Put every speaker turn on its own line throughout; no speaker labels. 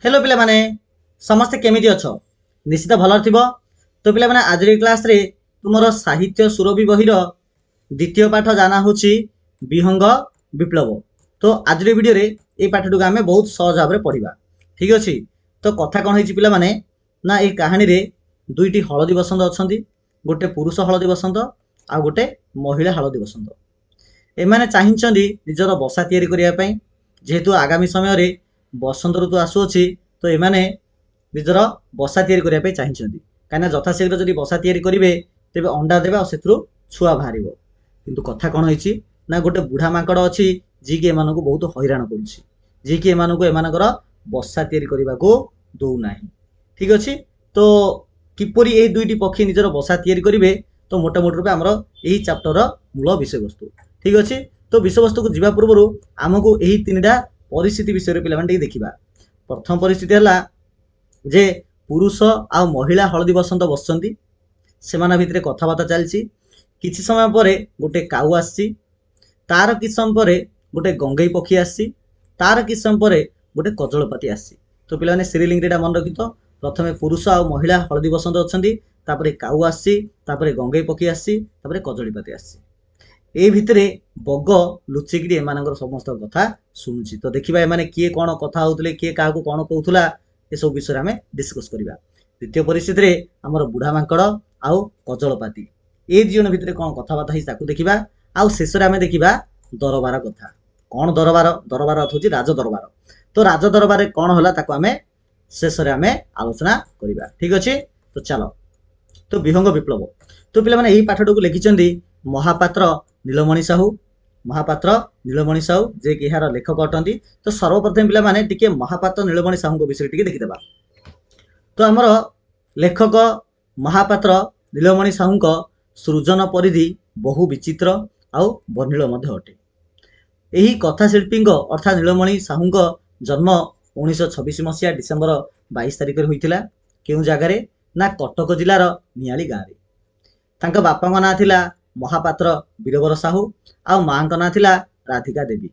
Hello पिला माने समस्ते केमिति अछ निश्चित भल थिबो। तो पिला माने आज क्लास रे तुमरो साहित्य सुरभि बहिर द्वितीय पाठ जाना होची विहंग विप्लव। तो आज वीडियो रे ए पाठटुक आमे बहुत सहज भाव पढ़िबा। ठीक अछि। तो कथा कोन होईची पिला माने ना ए कहानी रे दुईटी हळदी बसंत अछंती, गोटे पुरुष हळदी बसंत आ गोटे महिला हळदी बसंत। एमाने चाहिंचंदी निजर बसा तयारी करिया पई, जेहेतु आगामी समय रे बसंत ऋतु आसुअछि। तो एमाने निजर बसा तयारी करिया पई चाहिंचंदी, काना यथाशीघ्र जदि बसा तयारी करिवे तेबे अंडा देबे और सेथुरु छुआ बाहरिबो। किंतु कथा कोन होईची ना गोटे बुढ़ा माकड़ अछि जे कि एमानकु बहुत हैरान करूछि, जे कि एमानकु एमानकर बसा तयारी करिबाको दउ नाही। ठीक अछि। तो किपरि ए दुईटी पक्षी निजर बसा तयारी करिवे, तो मोटामोटी रूपे हमर एही चैप्टर मूल विषय वस्तु। ठीक अछि। तो विषय वस्तु को जीवा पूर्व आमको एही तीनटा परिस्थिति विषय पिला माने देखिबा। प्रथम परिस्थिति हला जे पुरुष आ महिला हळदी बसंत बसचंती, सेमाना भितरे कथाबार्ता चलछि। किछि समय परे गोटे काऊ आसी, तार किछि समय परे गोटे गंगई पक्षी आसी, तार किछि समय परे गोटे कजळपाती आसी। तो पिला माने श्रीलिंग रेटा मन रखितो। प्रथमे पुरुष आ महिला हळदी बसंत अछंती, तापरे काऊ आसी, तापरे गंगई पक्षी आसी, तापरे कजळपाती आसी। ए भितरे बग लुचिकी एमानकर समस्त कथा शुणुची। तो देखिबा एमाने किए कोन कथा होतले, किए काहाकू कोन कहउथुला, ए सब विषय आमे डिस्कस करिबा। द्वितीय परिस्थिति रे हमर बुढ़ा मांकड़ आउ कजळपाती ए जीवन भितरे कोन कथाबार्ता हिस ताकू देखिबा। आउ शेष रे आमे देखिबा दरबार कथा। कोन दरबार? दरबार अर्थ होची राज दरबार। तो राज दरबार रे कोन होला ताकू आमे शेष रे आमे आलोचना करिबा। ठीक अछि। तो चलो। तो विहंग विप्लव। तो पिला माने एही पाठटुकू लिखिचंदी महापात्र नीलमणि साहू। महापात्र नीलमणि साहू जे कि एहार लेखक अटंती। तो सर्वप्रथम पिला माने टिके महापात्र नीलमणि साहू को विषय टिके देखिदेबा। तो हमर लेखक महापात्र नीलमणि साहू को सृजन परिधि बहु विचित्र आउ वर्णिल मध्य अटे। एही कथाशिल्पी अर्थात नीलमणि साहू को जन्म 1926 मसीहा डिसेम्बर 22 तारिख रे होइतिला। केउ जगार ना कटक जिलार नियाली गाँव रे। तांका बापा ना थिला महापात्र वीरवर साहू आ मां ना थिला राधिका देवी।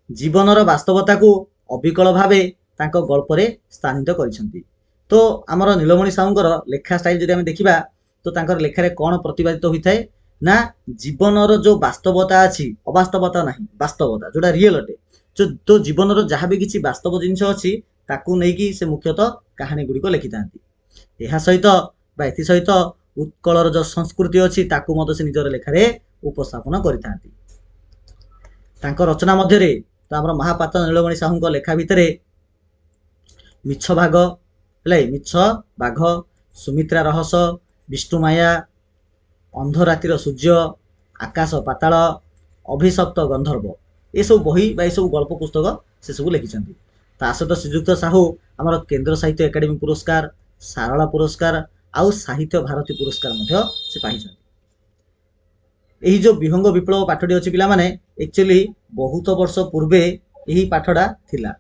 जीवनर वास्तवता को अविकल भावे तांको गल्परे स्थानित करिसंती। तो आमर नीलमणि साहूंकर लेखा स्टाइल जदि आमे देखिबा, तो तांकर लेखारे कोन प्रतिपादित होइथाय ना जीवनर जो वास्तवता अछि, अवास्तवता नाही, वास्तवता जोटा रियल अटे। जो तो जीवनर जहाँ भी किछि वास्तव जिनिस अछि ताकू नेकी से मुख्यतः कहानी गुडी को लिखिथांती। एहा सहित बा एथि सहित उत्कलर जो संस्कृति अछि ताकू मते से निजर लेखारे उपस्थापन करिथांती। तांको रचना मध्य रे तो हमर महापात्र नीलमणि साहू को लेखा भितरे मिछ भाग हले, मिछ बाघ, सुमित्रा रहस, विष्णुमाया, अंधरातिर सूर्य, आकाश पाताल, अभिशप्त गंधर्व ए सब बही बा ए सब गल्प पुस्तक से सब लिखिछंती। ता सहित श्रीयुक्त साहू हमर केंद्र साहित्य एकेडमी पुरस्कार, सारला पुरस्कार आउ साहित्य भारती पुरस्कार मध्य से पाइछंती। एही जो विहंग विप्लव पाठटी अछि पिला माने एक्चुअली बहुत वर्ष पूर्वे एही पाठडा थिला।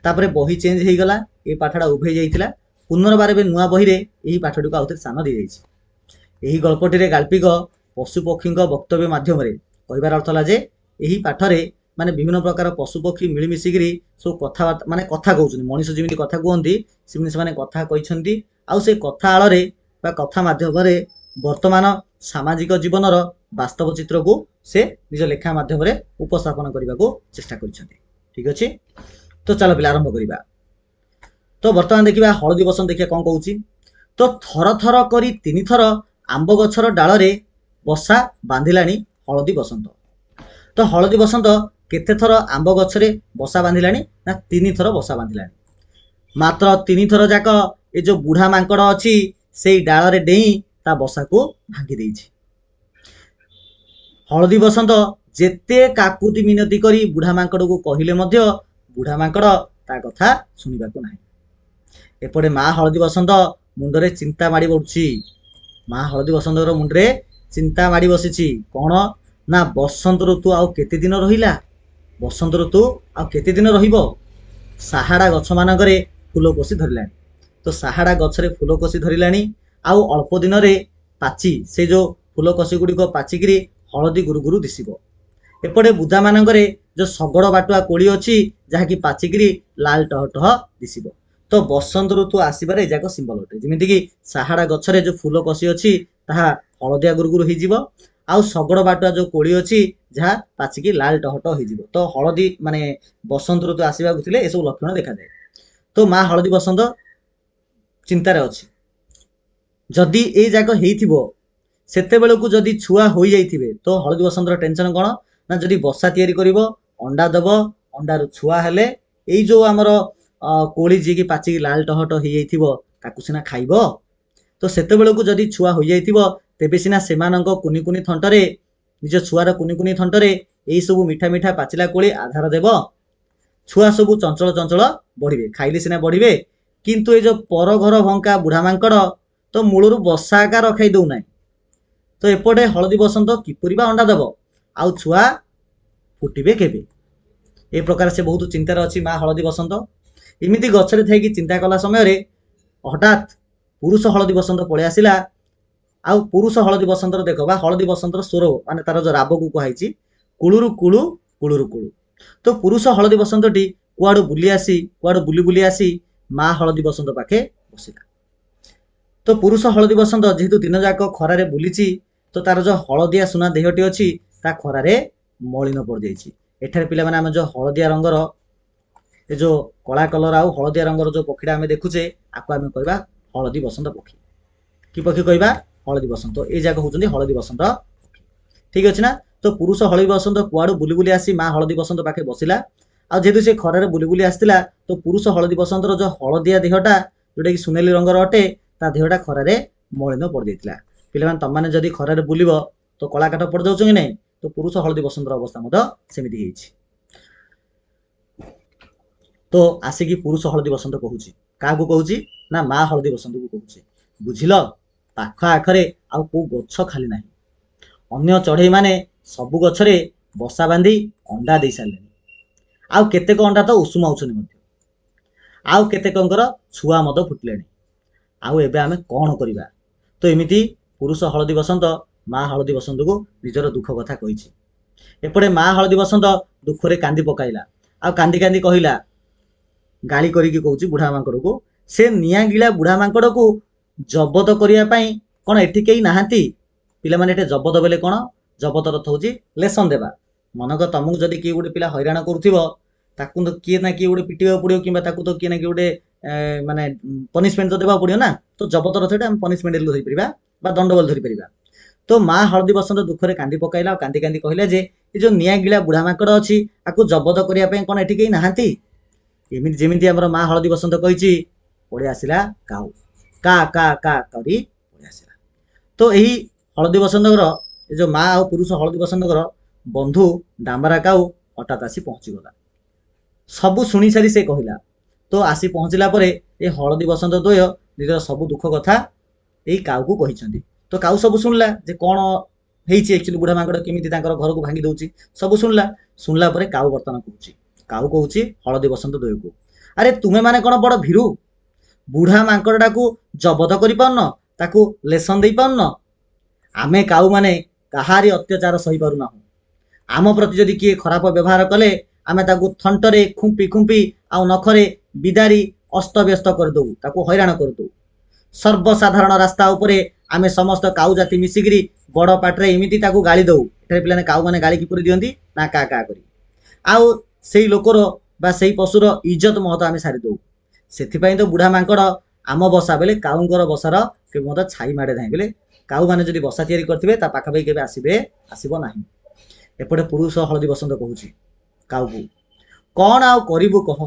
तापरे बही चेंज हेई गला, ए पाठडा उभे जाइतिला। पुनर्बार बे नुआ बही रे एही पाठटी को आउते स्थान दी जाइछि। एही गल्पटी रे गाल्पिक पशु पक्षी वक्तव्य माध्यम रे कहिबार अर्थ ला जे एही पाठरे माने विभिन्न प्रकार पशु पक्षी मिली मिसिगिरी सब कथा माने कथा कहउछन। मनीष जेमिति कथा कहंती सेमिति माने कथा कहिसंती। आउ से कथा आळ रे बा कथा माध्यम रे वर्तमान सामाजिक जीवनर वास्तव चित्र को से निज लेखा माध्यम रे उपस्थापन करबा को चेष्टा करिसंती। ठीक अछि। तो चलो पिला आरंभ करिबा। तो वर्तमान देखिबा हळदी बसंत देखिया कोन कहउची। तो थर थर करी तीन थर आंब गछर डाल रे बसा बांधिलाणी हळदी बसंत। तो हळदी बसंत केते थर आंब गछरे बसा बांधिलाणी ना तीन थर बसा बांधिलाणी। मात्र तीन थर जाक ए जो बुढ़ा मांकड़ अछि सेई डाल रे डेई ता बसा को भांगी देइछि। हळदी बसंत जेते काकुति मिनती करी बुढ़ा मांकड़ को कहिले मध्य बुढ़ा मांकड़ ता कथा सुनिबाको नाही। एपटे मा हळदी बसंत मुंडरे चिंता माडी बडुछि। मा हळदी बसंतर मुंडरे चिंता माडी बसिछि। कोन ना बसंत ऋतु आउ केते दिन रहिला, बसंत ऋतु आउ केते दिन रहिबो। साहाडा गछ मानकरे फूल कोसी धरिलाणी। तो साहाडा गछरे फूल कोसी धरिलाणी आउ अल्प दिन रे पाची से जो फूल कोसी गुडी को पाचिगिरी हळदी गुरु गुरु दिसिबो। ଏପଟେ ବୁଦା ମାନଙ୍କରେ ଯୋଉ ଶଗଡ଼ ବାଟୁଆ କୋଳି ଅଛି ଯାହାକି ପାଚିକିରି ଲାଲ ଟହ ଟହ ଦିଶିବ। ତ ବସନ୍ତ ଋତୁ ଆସିବାରେ ଏ ଯାକ ସିମ୍ବଲ ଅଟେ। ଯେମିତିକି ସାହାଡ଼ା ଗଛରେ ଯୋଉ ଫୁଲ କଷି ଅଛି ତାହା ହଳଦିଆ ଗୁରୁଗୁରୁ ହେଇଯିବ, ଆଉ ଶଗଡ଼ ବାଟୁଆ ଯୋଉ କୋଳି ଅଛି ଯାହା ପାଚିକି ଲାଲ ଟହ ଟହ ହେଇଯିବ। ତ ହଳଦୀ ମାନେ ବସନ୍ତ ଋତୁ ଆସିବାକୁ ଥିଲେ ଏସବୁ ଲକ୍ଷଣ ଦେଖାଯାଏ। ତ ମା ହଳଦୀ ବସନ୍ତ ଚିନ୍ତାରେ ଅଛି। ଯଦି ଏଇ ଯାକ ହେଇଥିବ ସେତେବେଳକୁ ଯଦି ଛୁଆ ହୋଇଯାଇଥିବେ ତ ହଳଦୀ ବସନ୍ତର ଟେନସନ କ'ଣ ନା ଯଦି ବସା ତିଆରି କରିବ, ଅଣ୍ଡା ଦବ, ଅଣ୍ଡାରୁ ଛୁଆ ହେଲେ ଏଇ ଯୋଉ ଆମର କୋଳି ଯିଏକି ପାଚିକି ଲାଲ ଟହ ଟହ ହେଇଯାଇଥିବ ତାକୁ ସିନା ଖାଇବ। ତ ସେତେବେଳକୁ ଯଦି ଛୁଆ ହୋଇଯାଇଥିବ ତେବେ ସିନା ସେମାନଙ୍କ କୁନି କୁନି ଥଣ୍ଟରେ ନିଜ ଛୁଆର କୁନି କୁନି ଥଣ୍ଟରେ ଏଇ ସବୁ ମିଠା ମିଠା ପାଚିଲା କୋଳି ଆଧାର ଦେବ। ଛୁଆ ସବୁ ଚଞ୍ଚଳ ଚଞ୍ଚଳ ବଢିବେ, ଖାଇଲେ ସିନା ବଢିବେ। କିନ୍ତୁ ଏ ଯୋଉ ପର ଘର ଭଙ୍କା ବୁଢା ମାଙ୍କଡ ତ ମୂଳରୁ ବସା ଏକା ରଖାଇ ଦଉନାହିଁ। ତ ଏପଟେ ହଳଦୀ ବସନ୍ତ କିପରି ବା ଅଣ୍ଡା ଦବ, ଆଉ ଛୁଆ ଫୁଟିବେ କେବେ? ଏ ପ୍ରକାର ସେ ବହୁତ ଚିନ୍ତାରେ ଅଛି ମା ହଳଦୀ ବସନ୍ତ। ଏମିତି ଗଛରେ ଥାଇକି ଚିନ୍ତା କଲା ସମୟରେ ହଠାତ୍ ପୁରୁଷ ହଳଦୀ ବସନ୍ତ ପଳେଇ ଆସିଲା। ଆଉ ପୁରୁଷ ହଳଦୀ ବସନ୍ତର ଦେଖ ବା ହଳଦୀ ବସନ୍ତର ସ୍ୱର ମାନେ ତାର ଯୋଉ ରାବକୁ କୁହାଯାଇଛି କୁଳୁରୁ କୁଳୁ କୁଳୁରୁ କୁଳୁ। ତ ପୁରୁଷ ହଳଦୀ ବସନ୍ତଟି କୁଆଡୁ ବୁଲି ବୁଲି ଆସି ମା ହଳଦୀ ବସନ୍ତ ପାଖେ ବସିଲା। ତ ପୁରୁଷ ହଳଦୀ ବସନ୍ତ ଯେହେତୁ ଦିନ ଯାକ ଖରାରେ ବୁଲିଛି ତ ତାର ଯୋଉ ହଳଦିଆ ସୁନା ଦେହଟି ଅଛି ତା ଖରାରେ ମଳିନ ପଡିଯାଇଛି। ଏଠାରେ ପିଲାମାନେ ଆମେ ଯୋଉ ହଳଦିଆ ରଙ୍ଗର ଏ ଯୋଉ କଳା କଲର ଆଉ ହଳଦିଆ ରଙ୍ଗର ଯୋଉ ପକ୍ଷୀଟା ଆମେ ଦେଖୁଛେ ଆକୁ ଆମେ କହିବା ହଳଦୀ ବସନ୍ତ ପକ୍ଷୀ। କି ପକ୍ଷୀ କହିବା? ହଳଦୀ ବସନ୍ତ। ଏଇ ଯାକ ହଉଛନ୍ତି ହଳଦୀ ବସନ୍ତ ପକ୍ଷୀ। ଠିକ ଅଛି ନା? ତ ପୁରୁଷ ହଳଦୀ ବସନ୍ତ କୁଆଡୁ ବୁଲି ବୁଲି ଆସି ମା ହଳଦୀ ବସନ୍ତ ପାଖେ ବସିଲା। ଆଉ ଯେହେତୁ ସେ ଖରାରେ ବୁଲି ବୁଲି ଆସିଥିଲା ତ ପୁରୁଷ ହଳଦୀ ବସନ୍ତର ଯୋଉ ହଳଦିଆ ଦେହଟା ଯୋଉଟା କି ସୁନେଲି ରଙ୍ଗର ଅଟେ ତା ଦେହଟା ଖରାରେ ମଳିନ ପଡିଯାଇଥିଲା। ପିଲାମାନେ ତମମାନେ ଯଦି ଖରାରେ ବୁଲିବ ତ କଳା କାଠ ପଡିଯାଉଛ କି ନାହିଁ? ତ ପୁରୁଷ ହଳଦୀ ବସନ୍ତର ଅବସ୍ଥା ମଧ୍ୟ ସେମିତି ହେଇଛି। ତ ଆସିକି ପୁରୁଷ ହଳଦୀ ବସନ୍ତ କହୁଛି, କାହାକୁ କହୁଛି ନା ମା ହଳଦୀ ବସନ୍ତକୁ କହୁଛି, ବୁଝିଲ ପାଖ ଆଖରେ ଆଉ କୋଉ ଗଛ ଖାଲି ନାହିଁ। ଅନ୍ୟ ଚଢେଇ ମାନେ ସବୁ ଗଛରେ ବସା ବାନ୍ଧି ଅଣ୍ଡା ଦେଇ ସାରିଲେଣି। ଆଉ କେତେକ ଅଣ୍ଡା ତ ଉଷୁମାଉଛନ୍ତି ମଧ୍ୟ। ଆଉ କେତେକଙ୍କର ଛୁଆ ମଧ୍ୟ ଫୁଟିଲେଣି। ଆଉ ଏବେ ଆମେ କ'ଣ କରିବା? ତ ଏମିତି ପୁରୁଷ ହଳଦୀ ବସନ୍ତ ମା ହଳଦୀ ବସନ୍ତକୁ ନିଜର ଦୁଃଖ କଥା କହିଛି। ଏପଟେ ମା ହଳଦୀ ବସନ୍ତ ଦୁଃଖରେ କାନ୍ଦି ପକାଇଲା। ଆଉ କାନ୍ଦି କାନ୍ଦି କହିଲା, ଗାଳି କରିକି କହୁଛି ବୁଢା ମାଙ୍କଡକୁ, ସେ ନିଆଁ ଗିଳା ବୁଢା ମାଙ୍କଡକୁ ଜବତ କରିବା ପାଇଁ କ'ଣ ଏଠି କେହି ନାହାନ୍ତି? ପିଲାମାନେ ଏଠି ଜବତ ବେଲେ କ'ଣ? ଜବତ ଅର୍ଥ ହଉଛି ଲେସନ ଦେବା। ମନେକର ତମକୁ ଯଦି କିଏ ଗୋଟେ ପିଲା ହଇରାଣ କରୁଥିବ ତାକୁ ତ କିଏ ନା କିଏ ଗୋଟେ ପିଟିବାକୁ ପଡିବ, କିମ୍ବା ତାକୁ ତ କିଏ ନା କିଏ ଗୋଟେ ମାନେ ପନିଶମେଣ୍ଟ ତ ଦେବାକୁ ପଡିବ ନା। ତ ଜବତ ଅର୍ଥ ଆମେ ପନିଶମେଣ୍ଟ ଧରିପାରିବା ବା ଦଣ୍ଡ ବୋଲି ଧରିପାରିବା। ତ ମା ହଳଦୀ ବସନ୍ତ ଦୁଃଖରେ କାନ୍ଦି ପକାଇଲା ଆଉ କାନ୍ଦି କାନ୍ଦି କହିଲା ଯେ ଏ ଯୋଉ ନିଆଁ ଗିଳା ବୁଢା ମାଙ୍କଡ ଅଛି ଆକୁ ଜବତ କରିବା ପାଇଁ କ'ଣ ଏଠି କେହି ନାହାନ୍ତି? ଏମିତି ଯେମିତି ଆମର ମା ହଳଦୀ ବସନ୍ତ କହିଛି ପଳେଇ ଆସିଲା କାଉ, କା କା କା କରି ପଳେଇ ଆସିଲା। ତ ଏହି ହଳଦୀ ବସନ୍ତଙ୍କର ଏ ଯୋଉ ମା ଆଉ ପୁରୁଷ ହଳଦୀ ବସନ୍ତଙ୍କର ବନ୍ଧୁ ଡାମରା କାଉ ହଠାତ୍ ଆସି ପହଞ୍ଚିଗଲା। ସବୁ ଶୁଣି ସାରି ସେ କହିଲା। ତ ଆସି ପହଞ୍ଚିଲା ପରେ ଏ ହଳଦୀ ବସନ୍ତ ଦ୍ୱୟ ନିଜର ସବୁ ଦୁଃଖ କଥା ଏଇ କାଉକୁ କହିଛନ୍ତି। ତ କାଉ ସବୁ ଶୁଣିଲା ଯେ କ'ଣ ହେଇଛି, ଆକ୍ଚୁଆଲି ବୁଢା ମାଙ୍କଡ କେମିତି ତାଙ୍କର ଘରକୁ ଭାଙ୍ଗି ଦଉଛି ସବୁ ଶୁଣିଲା। ଶୁଣିଲା ପରେ କାଉ ବର୍ତ୍ତମାନ କହୁଛି ହଳଦୀ ବସନ୍ତ ଦ୍ୱୟକୁ, ଆରେ ତୁମେ ମାନେ କ'ଣ ବଡ ଭୀରୁ? ବୁଢା ମାଙ୍କଡଟାକୁ ଜବତ କରିପାରୁନ, ତାକୁ ଲେସନ ଦେଇପାରୁନ? ଆମେ କାଉ ମାନେ କାହାରି ଅତ୍ୟାଚାର ସହିପାରୁନାହୁଁ। ଆମ ପ୍ରତି ଯଦି କିଏ ଖରାପ ବ୍ୟବହାର କଲେ ଆମେ ତାକୁ ଥଣ୍ଟରେ ଖୁମ୍ପି ଖୁମ୍ପି ଆଉ ନଖରେ ବିଦାରି ଅସ୍ତବ୍ୟସ୍ତ କରିଦଉ, ତାକୁ ହଇରାଣ କରିଦଉ। ସର୍ବସାଧାରଣ ରାସ୍ତା ଉପରେ ଆମେ ସମସ୍ତ କାଉ ଜାତି ମିଶିକିରି ବଡ ପାଟିରେ ଏମିତି ତାକୁ ଗାଳି ଦଉ। ଏଠାରେ ପିଲାମାନେ କାଉ ମାନେ ଗାଳି କିପରି ଦିଅନ୍ତି ନା କା କା କରି। ଆଉ ସେଇ ଲୋକର ବା ସେଇ ପଶୁର ଇଜ୍ଜତ ମହତ ଆମେ ସାରିଦଉ। ସେଥିପାଇଁ ତ ବୁଢା ମାଙ୍କଡ ଆମ ବସା ବେଲେ କାଉଙ୍କର ବସାର କେବେ ମଧ୍ୟ ଛାଇ ମାଡେ ନାହିଁ। ବେଲେ କାଉ ମାନେ ଯଦି ବସା ତିଆରି କରିଥିବେ ତା ପାଖାପାଖି କେବେ ଆସିବ ନାହିଁ। ଏପଟେ ପୁରୁଷ ହଳଦୀ ବସନ୍ତ କହୁଛି କାଉକୁ, କ'ଣ ଆଉ କରିବୁ କହ?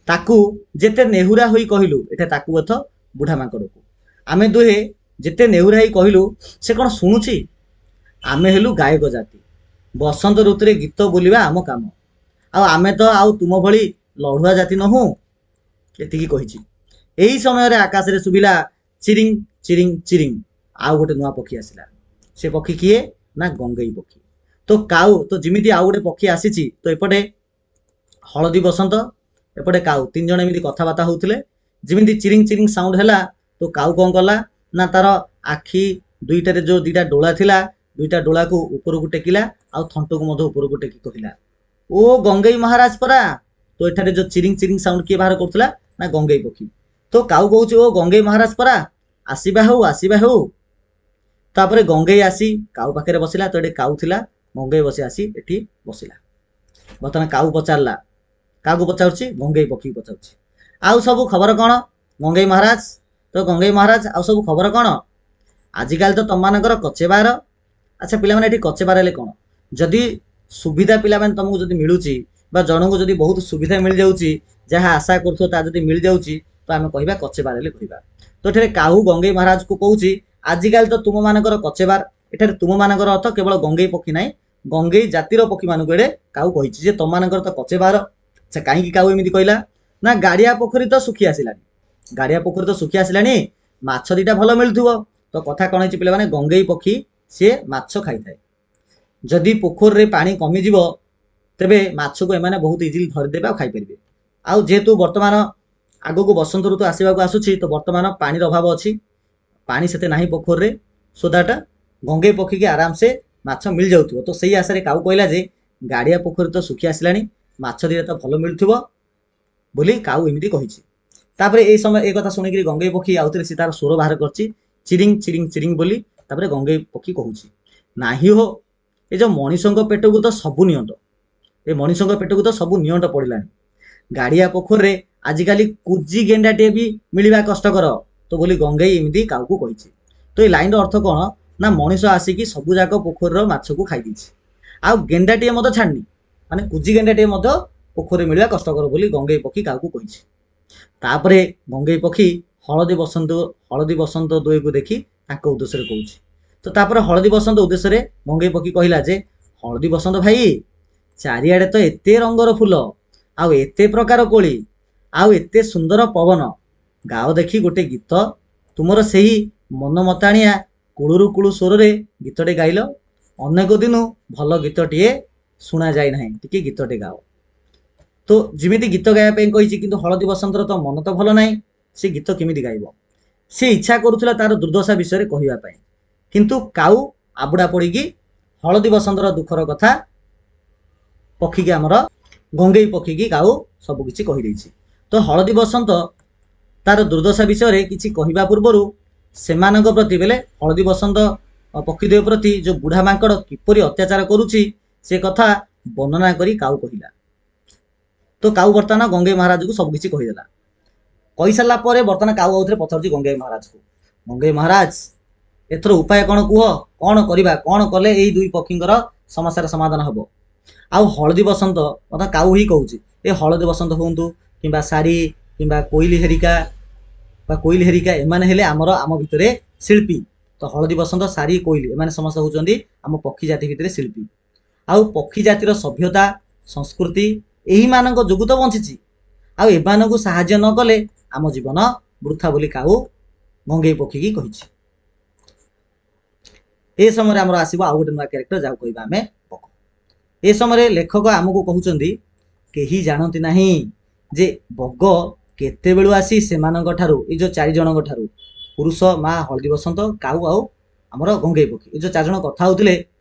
ତାକୁ ଯେତେ ନେହୁରା ହୋଇ କହିଲୁ, ଏଟା ତାକୁ ଅର୍ଥ ବୁଢା ମାଙ୍କଡକୁ, ଆମେ ଦୁହେଁ ଯେତେ ନେହୁରା ହୋଇ କହିଲୁ ସେ କ'ଣ ଶୁଣୁଛି? ଆମେ ହେଲୁ ଗାୟକ ଜାତି, ବସନ୍ତ ଋତୁରେ ଗୀତ ବୋଲିବା ଆମ କାମ, ଆଉ ଆମେ ତ ଆଉ ତୁମ ଭଳି ଲଢୁଆ ଜାତି ନୋହୁଁ। ଏତିକି କହିଛି। ଏହି ସମୟରେ ଆକାଶରେ ଶୁଭିଲା ଚିରିଂ ଚିରିଂ ଚିରିଂ, ଆଉ ଗୋଟେ ନୂଆ ପକ୍ଷୀ ଆସିଲା। ସେ ପକ୍ଷୀ କିଏ ନା ଗଙ୍ଗେଇ ପକ୍ଷୀ। ତ କାଉ ତ ଯେମିତି ଆଉ ଗୋଟେ ପକ୍ଷୀ ଆସିଛି, ତ ଏପଟେ ହଳଦୀ ବସନ୍ତ ଏପଟେ କାଉ ତିନି ଜଣ ଏମିତି କଥାବାର୍ତ୍ତା ହଉଥିଲେ। ଯେମିତି ଚିରିଂ ଚିରିଂ ସାଉଣ୍ଡ ହେଲା ତ କାଉ କ'ଣ କଲା ନା ତାର ଆଖି ଦୁଇଟାରେ ଯୋଉ ଦିଟା ଡୋଳା ଥିଲା ଦୁଇଟା ଡୋଳାକୁ ଉପରକୁ ଟେକିଲା ଆଉ ଥଣ୍ଟକୁ ମଧ୍ୟ ଉପରକୁ ଟେକି କହିଲା, ଓ ଗଙ୍ଗେଇ ମହାରାଜ ପରା। ତ ଏଠାରେ ଯୋଉ ଚିରିଂ ଚିରିଂ ସାଉଣ୍ଡ କିଏ ବାହାର କରୁଥିଲା ନା ଗଙ୍ଗେଇ ପକ୍ଷୀ। ତ କାଉ କହୁଛି ଓ ଗଙ୍ଗେଇ ମହାରାଜ ପରା, ଆସିବା ହେଉ ଆସିବା ହେଉ। ତାପରେ ଗଙ୍ଗେଇ ଆସି କାଉ ପାଖରେ ବସିଲା। ତ ଏଠି କାଉ ଥିଲା, ଗଙ୍ଗେଇ ବସି ଆସି ଏଠି ବସିଲା। ବର୍ତ୍ତମାନ କାଉ ପଚାରିଲା, କାହାକୁ ପଚାରୁଛି? ଗଙ୍ଗେଇ ପକ୍ଷୀକୁ ପଚାରୁଛି, ଆଉ ସବୁ ଖବର କ'ଣ ଗଙ୍ଗେଇ ମହାରାଜ? ତ ଗଙ୍ଗେଇ ମହାରାଜ ଆଉ ସବୁ ଖବର କ'ଣ? ଆଜିକାଲି ତ ତମମାନଙ୍କର କଚେବାର। ଆଚ୍ଛା ପିଲାମାନେ, ଏଠି କଚେବାର ହେଲେ କ'ଣ? ଯଦି ସୁବିଧା ପିଲାମାନେ ତମକୁ ଯଦି ମିଳୁଛି ବା ଜଣଙ୍କୁ ଯଦି ବହୁତ ସୁବିଧା ମିଳିଯାଉଛି, ଯାହା ଆଶା କରୁଥିବ ତାହା ଯଦି ମିଳିଯାଉଛି, ତ ଆମେ କହିବା କଚେବାର ହେଲେ କହିବା। ତ ଏଠାରେ କାଉ ଗଙ୍ଗେଇ ମହାରାଜକୁ କହୁଛି, ଆଜିକାଲି ତ ତୁମମାନଙ୍କର କଚେବାର। ଏଠାରେ ତୁମମାନଙ୍କର ଅର୍ଥ କେବଳ ଗଙ୍ଗେଇ ପକ୍ଷୀ ନାହିଁ, ଗଙ୍ଗେଇ ଜାତିର ପକ୍ଷୀମାନଙ୍କୁ ଏଡ଼େ କାଉ କହିଛି ଯେ ତମମାନଙ୍କର ତ କଚେବାର। ଆଚ୍ଛା କାହିଁକି କାଉ ଏମିତି କହିଲା? ନା ଗାଡ଼ିଆ ପୋଖରୀ ତ ଶୁଖି ଆସିଲାଣି। ଗାଡ଼ିଆ ପୋଖରୀ ତ ଶୁଖି ଆସିଲାଣି, ମାଛ ଦିଟା ଭଲ ମିଳୁଥିବ। ତ କଥା କ'ଣ ହେଇଛି ପିଲାମାନେ? ଗଙ୍ଗେଇ ପକ୍ଷୀ ସିଏ ମାଛ ଖାଇଥାଏ। ଯଦି ପୋଖରୀରେ ପାଣି କମିଯିବ, ତେବେ ମାଛକୁ ଏମାନେ ବହୁତ ଇଜିଲି ଧରିଦେବେ ଆଉ ଖାଇପାରିବେ। ଆଉ ଯେହେତୁ ବର୍ତ୍ତମାନ ଆଗକୁ ବସନ୍ତ ଋତୁ ଆସିବାକୁ ଆସୁଛି, ତ ବର୍ତ୍ତମାନ ପାଣିର ଅଭାବ ଅଛି, ପାଣି ସେତେ ନାହିଁ ପୋଖରୀରେ। ସୋ ଦ୍ୟାଟ୍ ଗଙ୍ଗେଇ ପକ୍ଷୀକି ଆରାମସେ ମାଛ ମିଳିଯାଉଥିବ। ତ ସେଇ ଆଶାରେ କାଉ କହିଲା ଯେ ଗାଡ଼ିଆ ପୋଖରୀ ତ ଶୁଖି ଆସିଲାଣି, ମାଛ ଦିଟା ତ ଭଲ ମିଳୁଥିବ ବୋଲି କାଉ ଏମିତି କହିଛି। ତାପରେ ଏଇ ସମୟ ଏ କଥା ଶୁଣିକିରି ଗଙ୍ଗେଇ ପକ୍ଷୀ ଆଉଥରେ ସେ ତାର ସ୍ୱର ବାହାର କରିଛି, ଚିରିଂ ଚିରିଂ ଚିରିଂ ବୋଲି। ତାପରେ ଗଙ୍ଗେଇ ପକ୍ଷୀ କହୁଛି, ନାହିଁ ହୋ, ଏ ଯୋଉ ମଣିଷଙ୍କ ପେଟକୁ ତ ସବୁ ନିଅଣ୍ଟ, ଏ ମଣିଷଙ୍କ ପେଟକୁ ତ ସବୁ ନିଅଣ୍ଟ ପଡ଼ିଲାଣି। ଗାଡ଼ିଆ ପୋଖରୀରେ ଆଜିକାଲି କୁଜି ଗେଣ୍ଡାଟିଏ ବି ମିଳିବା କଷ୍ଟକର। ତ ବୋଲି ଗଙ୍ଗେଇ ଏମିତି କାଉକୁ କହିଛି। ତ ଏଇ ଲାଇନର ଅର୍ଥ କ'ଣ? ନା ମଣିଷ ଆସିକି ସବୁ ଯାକ ପୋଖରୀର ମାଛକୁ ଖାଇଦେଇଛି, ଆଉ ଗେଣ୍ଡାଟିଏ ମଧ୍ୟ ଛାଡ଼ିନି। ମାନେ କୁଜି ଗେଣ୍ଡାଟିଏ ମଧ୍ୟ ପୋଖରୀରେ ମିଳିବା କଷ୍ଟକର ବୋଲି ଗଙ୍ଗେଇ ପକ୍ଷୀ କାଉକୁ କହିଛି। ତାପରେ ଗଙ୍ଗେଇ ପକ୍ଷୀ ହଳଦୀ ବସନ୍ତ ଦୁହିଁକୁ ଦେଖି ତାଙ୍କ ଉଦ୍ଦେଶ୍ୟରେ କହୁଛି। ତ ତାପରେ ହଳଦୀ ବସନ୍ତ ଉଦ୍ଦେଶ୍ୟରେ ଗଙ୍ଗେଇ ପକ୍ଷୀ କହିଲା ଯେ, ହଳଦୀ ବସନ୍ତ ଭାଇ, ଚାରିଆଡ଼େ ତ ଏତେ ରଙ୍ଗର ଫୁଲ, ଆଉ ଏତେ ପ୍ରକାର କୋଳି, ଆଉ ଏତେ ସୁନ୍ଦର ପବନ, ଗାଓ ଦେଖି ଗୋଟେ ଗୀତ। ତୁମର ସେହି ମନମତାଣିଆ କୁଳୁରୁ କୁଳୁ ସ୍ୱରରେ ଗୀତଟେ ଗାଇଲ। ଅନେକ ଦିନୁ ଭଲ ଗୀତଟିଏ ଶୁଣାଯାଇ ନାହିଁ, ଟିକେ ଗୀତଟେ ଗାଅ। ତ ଯେମିତି ଗୀତ ଗାଇବା ପାଇଁ କହିଛି, କିନ୍ତୁ ହଳଦୀ ବସନ୍ତର ତ ମନ ତ ଭଲ ନାହିଁ, ସେ ଗୀତ କେମିତି ଗାଇବ? ସେ ଇଚ୍ଛା କରୁଥିଲା ତାର ଦୁର୍ଦ୍ଦଶା ବିଷୟରେ କହିବା ପାଇଁ, କିନ୍ତୁ କାଉ ଆବୁଡ଼ା ପଡ଼ିକି ହଳଦୀ ବସନ୍ତର ଦୁଃଖର କଥା ପକ୍ଷୀକି, ଆମର ଗଙ୍ଗେଇ ପକ୍ଷୀକି କାଉ ସବୁ କିଛି କହିଦେଇଛି। ତ ହଳଦୀ ବସନ୍ତ ତାର ଦୁର୍ଦ୍ଦଶା ବିଷୟରେ କିଛି କହିବା ପୂର୍ବରୁ ସେମାନଙ୍କ ପ୍ରତି ବେଲେ ହଳଦୀ ବସନ୍ତ ପକ୍ଷୀଦେହ ପ୍ରତି ଯୋଉ ବୁଢ଼ା ମାଙ୍କଡ଼ କିପରି ଅତ୍ୟାଚାର କରୁଛି ସେ କଥା ବର୍ଣ୍ଣନା କରି କାଉ କହିଲା। ତ କାଉ ବର୍ତ୍ତମାନ ଗଙ୍ଗେଇ ମହାରାଜକୁ ସବୁ କିଛି କହିଦେଲା। କହିସାରିଲା ପରେ ବର୍ତ୍ତମାନ କାଉ ଆଉଥରେ ପଚାରୁଛି ଗଙ୍ଗେଇ ମହାରାଜକୁ, ଗଙ୍ଗେଇ ମହାରାଜ, ଏଥର ଉପାୟ କ'ଣ କୁହ? କ'ଣ କରିବା? କ'ଣ କଲେ ଏଇ ଦୁଇ ପକ୍ଷୀଙ୍କର ସମସ୍ୟାର ସମାଧାନ ହେବ? ଆଉ ହଳଦୀ ବସନ୍ତ କଥା କାଉ ହିଁ କହୁଛି, ଏ ହଳଦୀ ବସନ୍ତ ହୁଅନ୍ତୁ କିମ୍ବା ଶାରୀ କିମ୍ବା କୋଇଲି ହେରିକା ଏମାନେ ହେଲେ ଆମ ଭିତରେ ଶିଳ୍ପୀ। ତ ହଳଦୀ ବସନ୍ତ, ଶାରୀ, କୋଇଲି ଏମାନେ ସମସ୍ତେ ହେଉଛନ୍ତି ଆମ ପକ୍ଷୀ ଜାତି ଭିତରେ ଶିଳ୍ପୀ। ଆଉ ପକ୍ଷୀ ଜାତିର ସଭ୍ୟତା ସଂସ୍କୃତି ଏହିମାନଙ୍କ ଯୋଗୁଁ ତ ବଞ୍ଚିଛି, ଆଉ ଏମାନଙ୍କୁ ସାହାଯ୍ୟ ନ କଲେ ଆମ ଜୀବନ ବୃଥା ବୋଲି କାଉ ଗଙ୍ଗେଇ ପକ୍ଷୀକି କହିଛି। ଏ ସମୟରେ ଆମର ଆସିବ ଆଉ ଗୋଟେ ନୂଆ କ୍ୟାରେକ୍ଟର, ଯାହାକୁ କହିବା ଆମେ ବଗ। ଏ ସମୟରେ ଲେଖକ ଆମକୁ କହୁଛନ୍ତି, କେହି ଜାଣନ୍ତି ନାହିଁ ଯେ ବଗ କେତେବେଳୁ ଆସି ସେମାନଙ୍କ ଠାରୁ, ଏଇ ଯୋଉ 4 ଜଣଙ୍କ ଠାରୁ, ପୁରୁଷ, ମା, ହଳଦୀ ବସନ୍ତ, କାଉ ଆଉ ଆମର ଗଙ୍ଗେଇ ପକ୍ଷୀ, ଏ ଯୋଉ 4 ଜଣ କଥା ହଉଥିଲେ,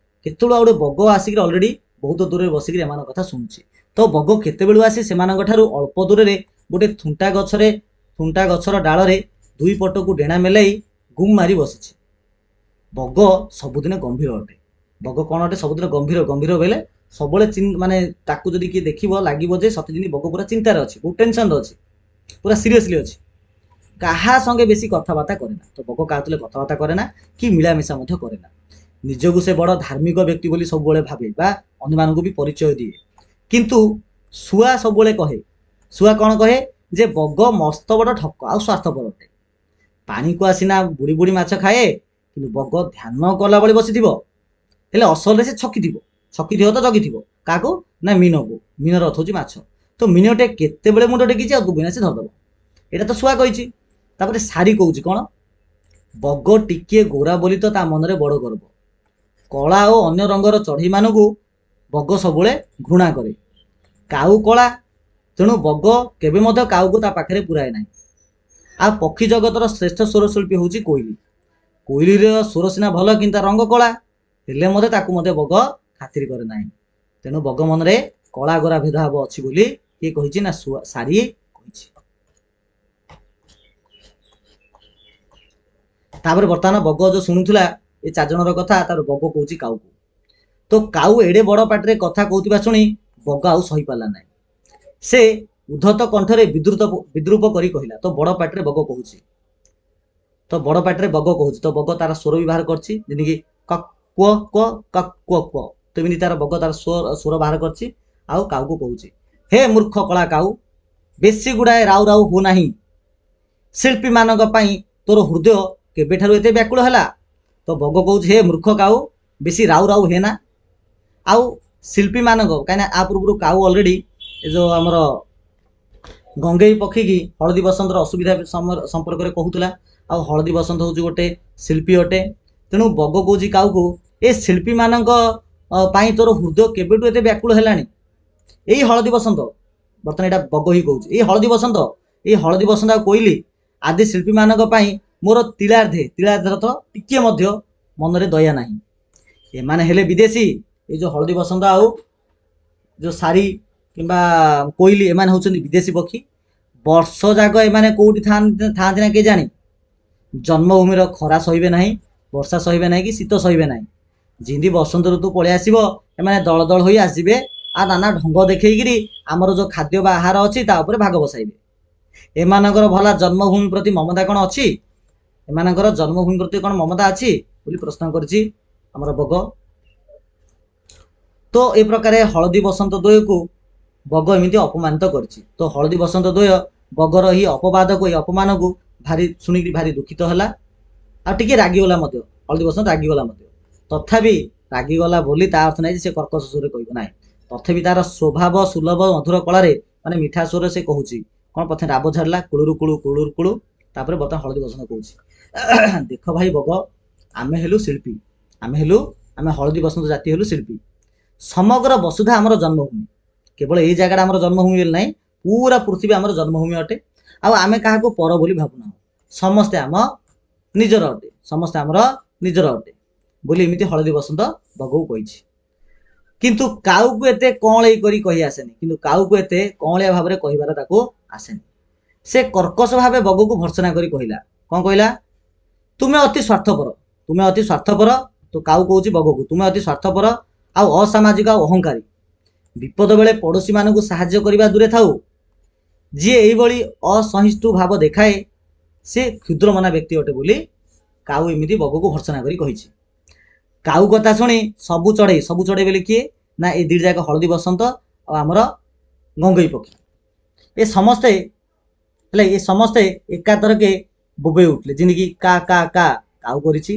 କେତେବେଳୁ ଆଉ ଗୋଟେ ବଗ ଆସିକି ଅଲରେଡି ବହୁତ ଦୂରରେ ବସିକି ଏମାନଙ୍କ କଥା ଶୁଣୁଛି। ତ ବଗ କେତେବେଳୁ ଆସି ସେମାନଙ୍କ ଠାରୁ ଅଳ୍ପ ଦୂରରେ ଗୋଟେ ଥୁଣ୍ଟା ଗଛର ଡାଳରେ ଦୁଇ ପଟକୁ ଡେଣା ମେଲାଇ ଗୁମ୍ ମାରି ବସିଛି। ବଗ ସବୁଦିନ ଗମ୍ଭୀର ଅଟେ। ବଗ କ'ଣ ଅଟେ? ସବୁଦିନ ଗମ୍ଭୀର ବେଲେ ସବୁବେଳେ ମାନେ ତାକୁ ଯଦି କିଏ ଦେଖିବ ଲାଗିବ ଯେ ସତେଜିନି ବଗ ପୁରା ଚିନ୍ତାରେ ଅଛି, ବହୁତ ଟେନସନରେ ଅଛି, ପୁରା ସିରିୟସଲି ଅଛି। କାହା ସଙ୍ଗେ ବେଶୀ କଥାବାର୍ତ୍ତା କରେ ନା। ତ ବଗ କାହା ତୁଲେ କଥାବାର୍ତ୍ତା କରେ ନା, କି ମିଳାମିଶା ମଧ୍ୟ କରେ ନା। ନିଜକୁ ସେ ବଡ଼ ଧାର୍ମିକ ବ୍ୟକ୍ତି ବୋଲି ସବୁବେଳେ ଭାବେ ବା ଅନ୍ୟମାନଙ୍କୁ ବି ପରିଚୟ ଦିଏ। କିନ୍ତୁ ଶୁଆ ସବୁବେଳେ କହେ, ଶୁଆ କ'ଣ କହେ? ଯେ ବଗ ମସ୍ତ ବଡ଼ ଠକ ଆଉ ସ୍ୱାର୍ଥପର ଅଟେ। ପାଣିକୁ ଆସିନା ବୁଡ଼ି ବୁଡ଼ି ମାଛ ଖାଏ, କିନ୍ତୁ ବଗ ଧ୍ୟାନ କଲା ଭଳି ବସିଥିବ, ହେଲେ ଅସଲରେ ସେ ଛକିଥିବ ତ ଜଗିଥିବ କାହାକୁ? ନା ମୀନକୁ। ମୀନର ଅର୍ଥ ହେଉଛି ମାଛ। ତ ମୀନଟେ କେତେବେଳେ ମୁଣ୍ଡ ଟେକିଛି ଆଉ ଦୁବିନା ସେ ଧରିଦେବ। ଏଇଟା ତ ଶୁଆ କହିଛି। ତାପରେ ଶାରୀ କହୁଛି କ'ଣ? ବଗ ଟିକିଏ ଗୋରା ବୋଲି ତ ତା ମନରେ ବଡ଼ ଗର୍ବ। କଳା ଓ ଅନ୍ୟ ରଙ୍ଗର ଚଢ଼େଇମାନଙ୍କୁ ବଗ ସବୁବେଳେ ଘୃଣା କରେ। କାଉ କଳା, ତେଣୁ ବଗ କେବେ ମଧ୍ୟ କାଉକୁ ତା ପାଖରେ ପୁରାଏ ନାହିଁ। ଆଉ ପକ୍ଷୀ ଜଗତର ଶ୍ରେଷ୍ଠ ସ୍ୱରଶିଳ୍ପୀ ହେଉଛି କୋଇଲି। କୋଇଲିର ସ୍ୱର ସିନା ଭଲ, କିନ୍ତୁ ତା ରଙ୍ଗ କଳା, ହେଲେ ମଧ୍ୟ ତାକୁ ମଧ୍ୟ ବଗ ଖାତିର କରେ ନାହିଁ। ତେଣୁ ବଗ ମନରେ କଳା ଗୋରା ଭେଦଭାବ ଅଛି ବୋଲି କିଏ କହିଛି ନା ସାରି କହିଛି। ତାପରେ ବର୍ତ୍ତମାନ ବଗ ଯୋଉ ଶୁଣୁଥିଲା ଏ 4 ଜଣର କଥା, ତାପରେ ବଗ କହୁଛି କାଉକୁ। ତ କାଉ ଏଡେ ବଡ ପାଟିରେ କଥା କହୁଥିବା ଶୁଣି ବଗ ଆଉ ସହିପାରିଲା ନାହିଁ। ସେ ଉଦ୍ଧତ କଣ୍ଠରେ ବିଦ୍ରୁପ କରି କହିଲା। ତ ବଡ ପାଟିରେ ବଗ କହୁଛି, ତ ବଗ ତାର ସ୍ୱର ବି ବାହାର କରିଛି, ଯେମିତିକି କକ୍ କୁଅ କୁଅ କକ୍ କୁଅ କୁଅ। ତ ଏମିତି ତାର ବଗ ତାର ସ୍ୱର ବାହାର କରିଛି, ଆଉ କାଉକୁ କହୁଛି, ହେ ମୂର୍ଖ କଳା କାଉ, ବେଶୀ ଗୁଡାଏ ରାଉ ରାଉ ହୁ ନାହିଁ। ଶିଳ୍ପୀ ମାନଙ୍କ ପାଇଁ ତୋର ହୃଦୟ କେବେଠାରୁ ଏତେ ବ୍ୟାକୁଳ ହେଲା? ତ ବଗ କହୁଛି, ହେ ମୂର୍ଖ କାଉ, ବେଶୀ ରାଉ ରାଉ ହେ ନା। ଆଉ ଶିଳ୍ପୀ ମାନଙ୍କ, କାହିଁକିନା ଆ ପୂର୍ବରୁ କାଉ ଅଲରେଡି ଏ ଯୋଉ ଆମର ଗଙ୍ଗେଇ ପକ୍ଷୀ କି ହଳଦୀ ବସନ୍ତର ଅସୁବିଧା ସମ୍ପର୍କରେ କହୁଥିଲା। ଆଉ ହଳଦୀ ବସନ୍ତ ହଉଛି ଗୋଟେ ଶିଳ୍ପୀ ଅଟେ। ତେଣୁ ବଗ କହୁଛି କାଉକୁ, ଏ ଶିଳ୍ପୀ ମାନଙ୍କ ପାଇଁ ତୋର ହୃଦୟ କେବେଠୁ ଏତେ ବ୍ୟାକୁଳ ହେଲାଣି? ଏଇ ହଳଦୀ ବସନ୍ତ, ବର୍ତ୍ତମାନ ଏଇଟା ବଗ ହିଁ କହୁଛି, ଏଇ ହଳଦୀ ବସନ୍ତ ଆଉ କୋଇଲି ଆଦି ଶିଳ୍ପୀ ମାନଙ୍କ ପାଇଁ ମୋର ତିଳାର୍ଦ୍ଧର ତ ଟିକେ ମଧ୍ୟ ମନରେ ଦୟା ନାହିଁ। ଏମାନେ ହେଲେ ବିଦେଶୀ। ଏଇ ଯୋଉ ହଳଦୀ ବସନ୍ତ ଆଉ ଯୋଉ ସାରି କିମ୍ବା କୋଇଲି, ଏମାନେ ହଉଛନ୍ତି ବିଦେଶୀ ପକ୍ଷୀ। ବର୍ଷ ଯାକ ଏମାନେ କୋଉଠି ଥାଆନ୍ତି ନା କିଏ ଜାଣି? ଜନ୍ମଭୂମିର ଖରା ସହିବେ ନାହିଁ, ବର୍ଷା ସହିବେ ନାହିଁ, କି ଶୀତ ସହିବେ ନାହିଁ। ଯେମିତି ବସନ୍ତ ଋତୁ ପଳେଇ ଆସିବ, ଏମାନେ ଦଳ ଦଳ ହୋଇ ଆସିବେ, ଆଉ ନାନା ଢଙ୍ଗ ଦେଖେଇକିରି ଆମର ଯୋଉ ଖାଦ୍ୟ ବା ଆହାର ଅଛି ତା ଉପରେ ଭାଗ ବସାଇବେ। ଏମାନଙ୍କର ଭଲା ଜନ୍ମଭୂମି ପ୍ରତି ମମତା କଣ ଅଛି? ଏମାନଙ୍କର ଜନ୍ମଭୂମି ପ୍ରତି କଣ ମମତା ଅଛି ବୋଲି ପ୍ରଶ୍ନ କରିଛି ଆମର ବଗ। ତ ଏ ପ୍ରକାରେ ହଳଦୀ ବସନ୍ତ ଦ୍ୱୟକୁ ବଗ ଏମିତି ଅପମାନିତ କରିଛି। ତ ହଳଦୀ ବସନ୍ତ ଦ୍ୱୟ ବଗର ଏହି ଅପବାଦକୁ, ଏହି ଅପମାନକୁ ଶୁଣିକି ଭାରି ଦୁଃଖିତ ହେଲା, ଆଉ ଟିକେ ରାଗିଗଲା ମଧ୍ୟ। ହଳଦୀ ବସନ୍ତ ରାଗିଗଲା ମଧ୍ୟ। ତଥାପି ରାଗିଗଲା ବୋଲି ତା ଅର୍ଥ ନାହିଁ ଯେ ସେ କର୍କଶ ସ୍ୱରରେ କହିବ ନାହିଁ। ତଥାପି ତାର ସ୍ୱଭାବ ସୁଲଭ ମଧୁର କଳାରେ, ମାନେ ମିଠା ସ୍ୱରରେ ସେ କହୁଛି କଣ, ପ୍ରଥମେ ରାବ ଛାଡ଼ିଲା, କୁଳୁରୁ କୁଳୁ କୁଳୁରୁ କୁଳୁ। ତାପରେ ବର୍ତ୍ତମାନ ହଳଦୀ ବସନ୍ତ କହୁଛି, ଦେଖ ଭାଇ ବଗ, ଆମେ ହେଲୁ ଶିଳ୍ପୀ, ଆମେ ହଳଦୀ ବସନ୍ତ ଜାତି ହେଲୁ ଶିଳ୍ପୀ। ସମଗ୍ର ବସୁଧା ଆମର ଜନ୍ମଭୂମି। କେବଳ ଏଇ ଜାଗାଟା ଆମର ଜନ୍ମଭୂମି ବୋଲି ନାହିଁ, ପୁରା ପୃଥିବୀ ଆମର ଜନ୍ମଭୂମି ଅଟେ। ଆଉ ଆମେ କାହାକୁ ପର ବୋଲି ଭାବୁନାହୁଁ, ସମସ୍ତେ ଆମ ନିଜର ଅଟେ, ସମସ୍ତେ ଆମର ନିଜର ଅଟେ ବୋଲି ଏମିତି ହଳଦୀ ବସନ୍ତ ବଗକୁ କହିଛି। କିନ୍ତୁ କାଉକୁ ଏତେ କଅଁଳେଇ କରି କହି ଆସେନି, ଭାବରେ କହିବାର ତାକୁ ଆସେନି। ସେ କର୍କଶ ଭାବେ ବଗକୁ ଭର୍ତ୍ସନା କରି କହିଲା, କଣ କହିଲା? ତୁମେ ଅତି ସ୍ୱାର୍ଥପର। ତ କାଉ କହୁଛି ବଗକୁ, ତୁମେ ଅତି ସ୍ୱାର୍ଥପର ଆଉ ଅସାମାଜିକ ଆଉ ଅହଂକାରୀ। ବିପଦ ବେଳେ ପଡୋଶୀ ମାନଙ୍କୁ ସାହାଯ୍ୟ କରିବା ଦୂରେ ଥାଉ, ଯିଏ ଏଇଭଳି ଅସହିଷ୍ଣୁ ଭାବ ଦେଖାଏ ସେ କ୍ଷୁଦ୍ରମନା ବ୍ୟକ୍ତି ଅଟେ ବୋଲି କାଉ ଏମିତି ବଗକୁ ଭର୍ତ୍ସନା କରି କହିଛି। କାଉ କଥା ଶୁଣି ସବୁ ଚଢେଇ ବୋଲି କିଏ ନା ଏ ଦିଟା ଯାକ ହଳଦୀ ବସନ୍ତ ଆଉ ଆମର ଗଙ୍ଗେଇ ପକ୍ଷୀ, ଏ ସମସ୍ତେ ଏକାଥରକେ ବୋବେଇ ଉଠିଲେ। ଯେମିତିକି କା କା କା କାଉ କରିଛି,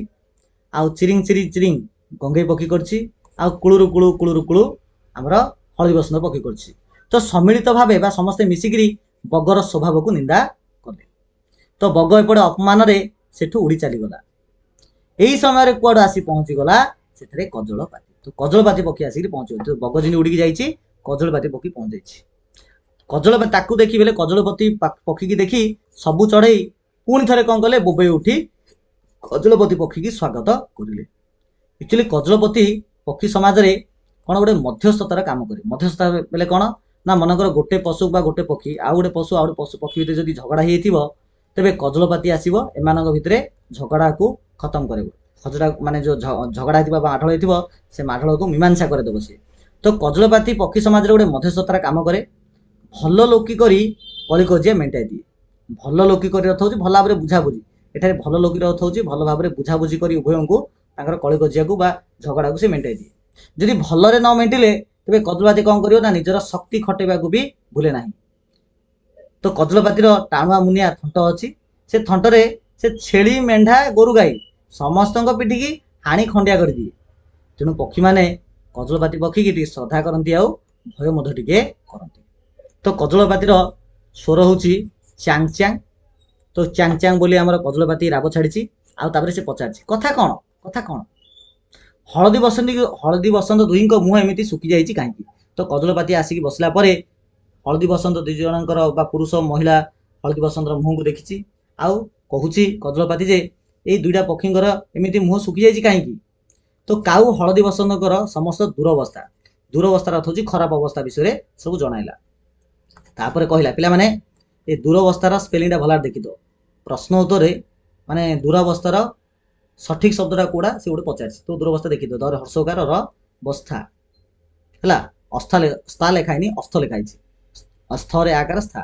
ଆଉ ଚିରିଂ ଚିରିଂ ଚିରିଂ ଗଙ୍ଗେଇ ପକ୍ଷୀ କରିଛି, ଆଉ କୁଳୁରୁ କୁଳୁ କୁଳୁରୁ କୁଳୁ ଆମର ହଳଦୀ ବସନ୍ତ ପକ୍ଷୀ କରିଛି। ତ ସମ୍ମିଳିତ ଭାବେ ବା ସମସ୍ତେ ମିଶିକିରି ବଗର ସ୍ୱଭାବକୁ ନିନ୍ଦା କଲେ। ତ ବଗ ଏପଟେ ଅପମାନରେ ସେଠୁ ଉଡ଼ି ଚାଲିଗଲା। ଏଇ ସମୟରେ କୁଆଡୁ ଆସି ପହଞ୍ଚିଗଲା ସେଥିରେ କଜଳପାତି। ତ କଜଳପାତି ପକ୍ଷୀ ଆସିକି ପହଞ୍ଚିଗଲା। ବଗ ଯେମିତି ଉଡ଼ିକି ଯାଇଛି, କଜଳପାତି ପକ୍ଷୀ ପହଞ୍ଚିଯାଇଛି। କଜଳପାତି ତାକୁ ଦେଖି ବେଲେ କଜଳପତି ପକ୍ଷୀକି ଦେଖି ସବୁ ଚଢେଇ ପୁଣି ଥରେ କଣ କଲେ, ବୋବେଇ ଉଠି କଜଳପତି ପକ୍ଷୀକି ସ୍ୱାଗତ କରିଲେ। ଆକ୍ଚୁଆଲି କଜଳପତି ପକ୍ଷୀ ସମାଜରେ କଣ ଗୋଟେ ମଧ୍ୟସ୍ଥତାର କାମ କରେ। ମଧ୍ୟସ୍ଥତା ବେଲେ କଣ ନା, ମନେକର ଗୋଟେ ପଶୁ ବା ଗୋଟେ ପକ୍ଷୀ ଆଉ ଗୋଟେ ପକ୍ଷୀ ଭିତରେ ଯଦି ଝଗଡା ହେଇଥିବ, ତେବେ କଜଳପାତି ଆସିବ ଏମାନଙ୍କ ଭିତରେ ଝଗଡାକୁ ଖତମ କରିବ। ମାନେ ଯୋଉ ଝଗଡା ହେଇଥିବ ବା ମାଢଳ ହେଇଥିବ, ସେ ମାଢଳକୁ ମୀମାଂସା କରିଦେବ ସିଏ। ତ କଜଳପାତି ପକ୍ଷୀ ସମାଜରେ ଗୋଟେ ମଧ୍ୟସ୍ଥତାର କାମ କରେ। ଭଲ ଲୋକି କରି କଳି କଜିଆ ମେଣ୍ଟାଇ ଦିଏ। ଭଲ ଲୋକି କରି ଅର୍ଥ ହଉଛି ଭଲ ଭାବରେ ବୁଝାବୁଝି। ଏଠାରେ ଭଲ ଲୋକିର ଅର୍ଥ ହଉଛି ଭଲ ଭାବରେ ବୁଝାବୁଝି କରି ଉଭୟଙ୍କୁ ତାଙ୍କର କଳି କଜିଆକୁ ବା ଝଗଡାକୁ ସେ ମେଣ୍ଟାଇ ଦିଏ। ଯଦି ଭଲରେ ନ ମେଣ୍ଟିଲେ ତେବେ କଜଳପାତି କଣ କରିବ ନା, ନିଜର ଶକ୍ତି ଖଟେଇବାକୁ ବି ଭୁଲେ ନାହିଁ। ତ କଜଳପାତିର ଟାଣୁଆ ମୁନିଆ ଥଣ୍ଟ ଅଛି। ସେ ଥଣ୍ଟରେ ସେ ଛେଳି, ମେଣ୍ଢା, ଗୋରୁ, ଗାଈ ସମସ୍ତଙ୍କ ପିଠିକି ହାଣି ଖଣ୍ଡିଆ କରିଦିଏ। ତେଣୁ ପକ୍ଷୀମାନେ କଜଳପାତି ପକ୍ଷୀକି ଟିକେ ଶ୍ରଦ୍ଧା କରନ୍ତି, ଆଉ ଭୟ ମଧ୍ୟ ଟିକେ କରନ୍ତି। ତ କଜଳପାତିର ସ୍ୱର ହଉଛି ଚାଙ୍ଗ ଚାଙ୍ଗ। ତ ଚାଙ୍ଗ ଚାଙ୍ଗ ବୋଲି ଆମର କଜଳପାତି ରାବ ଛାଡିଛି। ଆଉ ତାପରେ ସେ ପଚାରିଛି, କଥା କଣ? ହଳଦୀ ବସନ୍ତ ଦୁହିଁଙ୍କ ମୁହଁ ଏମିତି ଶୁଖି ଯାଇଛି କାହିଁକି? ତ କଜଳପାତି ଆସିକି ବସିଲା ପରେ ହଳଦୀ ବସନ୍ତ ଦୁଇ ଜଣଙ୍କର ବା ପୁରୁଷ ମହିଳା ହଳଦୀ ବସନ୍ତର ମୁହଁକୁ ଦେଖିଛି, ଆଉ କହୁଛି କଜଳପାତି ଯେ ଏଇ ଦୁଇଟା ପକ୍ଷୀଙ୍କର ଏମିତି ମୁହଁ ଶୁଖି ଯାଇଛି କାହିଁକି? तो काऊ हलदी बसंतर समस्त दुरवस्था दुरवस्थार अर्थ हूँ खराब अवस्था विषय सब जनाइला तापर कहला पिला माने ए दुरवस्थार स्पेलिंगटा भल देखि दो प्रश्न उत्तर माने दुरावस्थार सठिक शब्दटा कोड़ा से गोटे पचार तो दुरवस्था देखि दो दर हर्षकार र बस्था है अस्था लिखाई अस्थ लिखाई स्थरे आकार स्था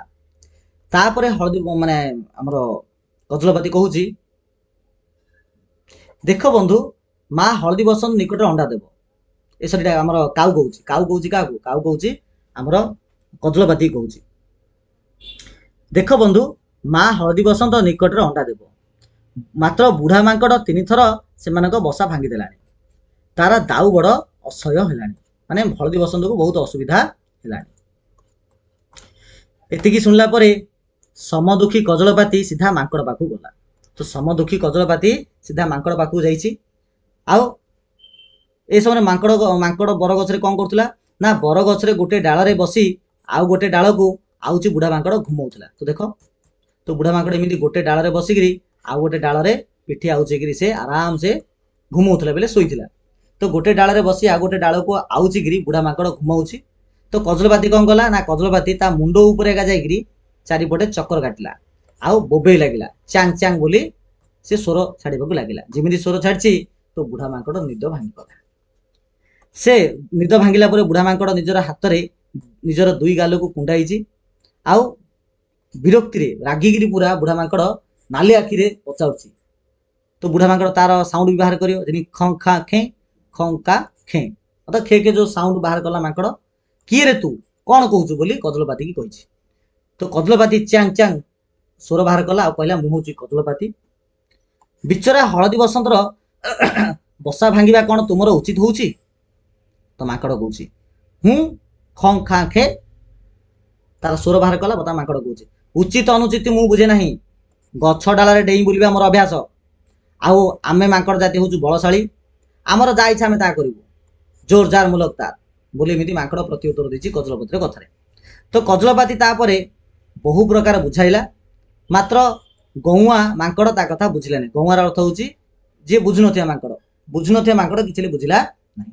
तापर हलदी माने आमर गजलपाती कहूँ देख बंधु माँ हलदी बसंत निकट अंडा देव ए सरी आमर काऊ कहूँ क्या काऊ कहूँ आमर गजलपाती कहूँ देख बंधु माँ हलदी बसंत निकट अंडा देव मात्र बुढ़ा मांकड़ 3 थर से बसा भांगीदेला तार दाऊ बड़ असह्य है माने हलदी बसंत को बहुत असुविधा है एतिकी सुनला परे समदुखी कजलपाती सीधा मांकड़ पाखु गला तो समदुखी कजलपाती सीधा मांकड़ पाखु जाइछि आउ ए समय मांकड़ बरगछ रे कौन करथुला ना बरगछ रे गोटे डाल रे बसी आउ गोटे डाल को आउची बुढ़ा मांकड़ घुमाउथला तो देख तो बुढ़ा मांकड़ एमिति गोटे डाल रे बसिकरी आउ गोटे डाल रे पिठी आउचेकरी से आराम से घुमाउथला बेले सोइथिला तो गोटे डाल रे बसी आ गोटे डाल को आउचीकरी बुढ़ा मांकड़ घुमाउछि तो कजलपाती कौन कला ना कजलपाती ता मुंड ऊपर एका जाइकरी चारिपटे चक्कर काटिला आउ बोबेई लागिला चांग चांग बोली से स्वर छाड़ीबाकू लागिला जेमिति स्वर छाड़छि तो बुढ़ा मांकड़ निद भांगी पड़ा से निद भांगिला परे बुढ़ा मांकड़ निजर हाथ रे निजर दुई गाल को कुंडाई आउ विरक्ति रे रागिगिरी पूरा बुढ़ा मांकड़ नाली आखि रे पचाउछि तो बुढ़ा मांकड़ तार साउंड भी बाहर करियो जेनी खं खा खे खं का खे अत खे के जो साउंड बाहर कला मांकड़ किए रे तू कौन कहूछु बोली कजलपाती की कहिछि तो कजलपाती चांग चांग स्वर बाहर कला आ कहला मु होछि कजलपाती बिचरा हलदी बसंतर बसा भांगिबा कौन तुमर उचित होछि तो मांकड़ कहूछि हूँ खं खा खे तार स्वर बाहर कला बता मांकड़ कहूछि उचित अनुचित मु बुझे नाही गछ डाल रे डेई बुलिबा मोर अभ्यास आउ आमे मांकड़ जाति होछु बलशाली आमर जा इच्छा आमे ता करिवु जोर जार मुलक तार बोली एमिति मांकड़ प्रत्युत्तर देछि कजलपाती कथारे तो कजलपाती तापरे बहु प्रकार बुझाइला मात्र गौआ मांकड़ ता कथा बुझिलानी गौआर अर्थ होछि जे बुझुनथिया मांकड़ किछले बुझिला नाही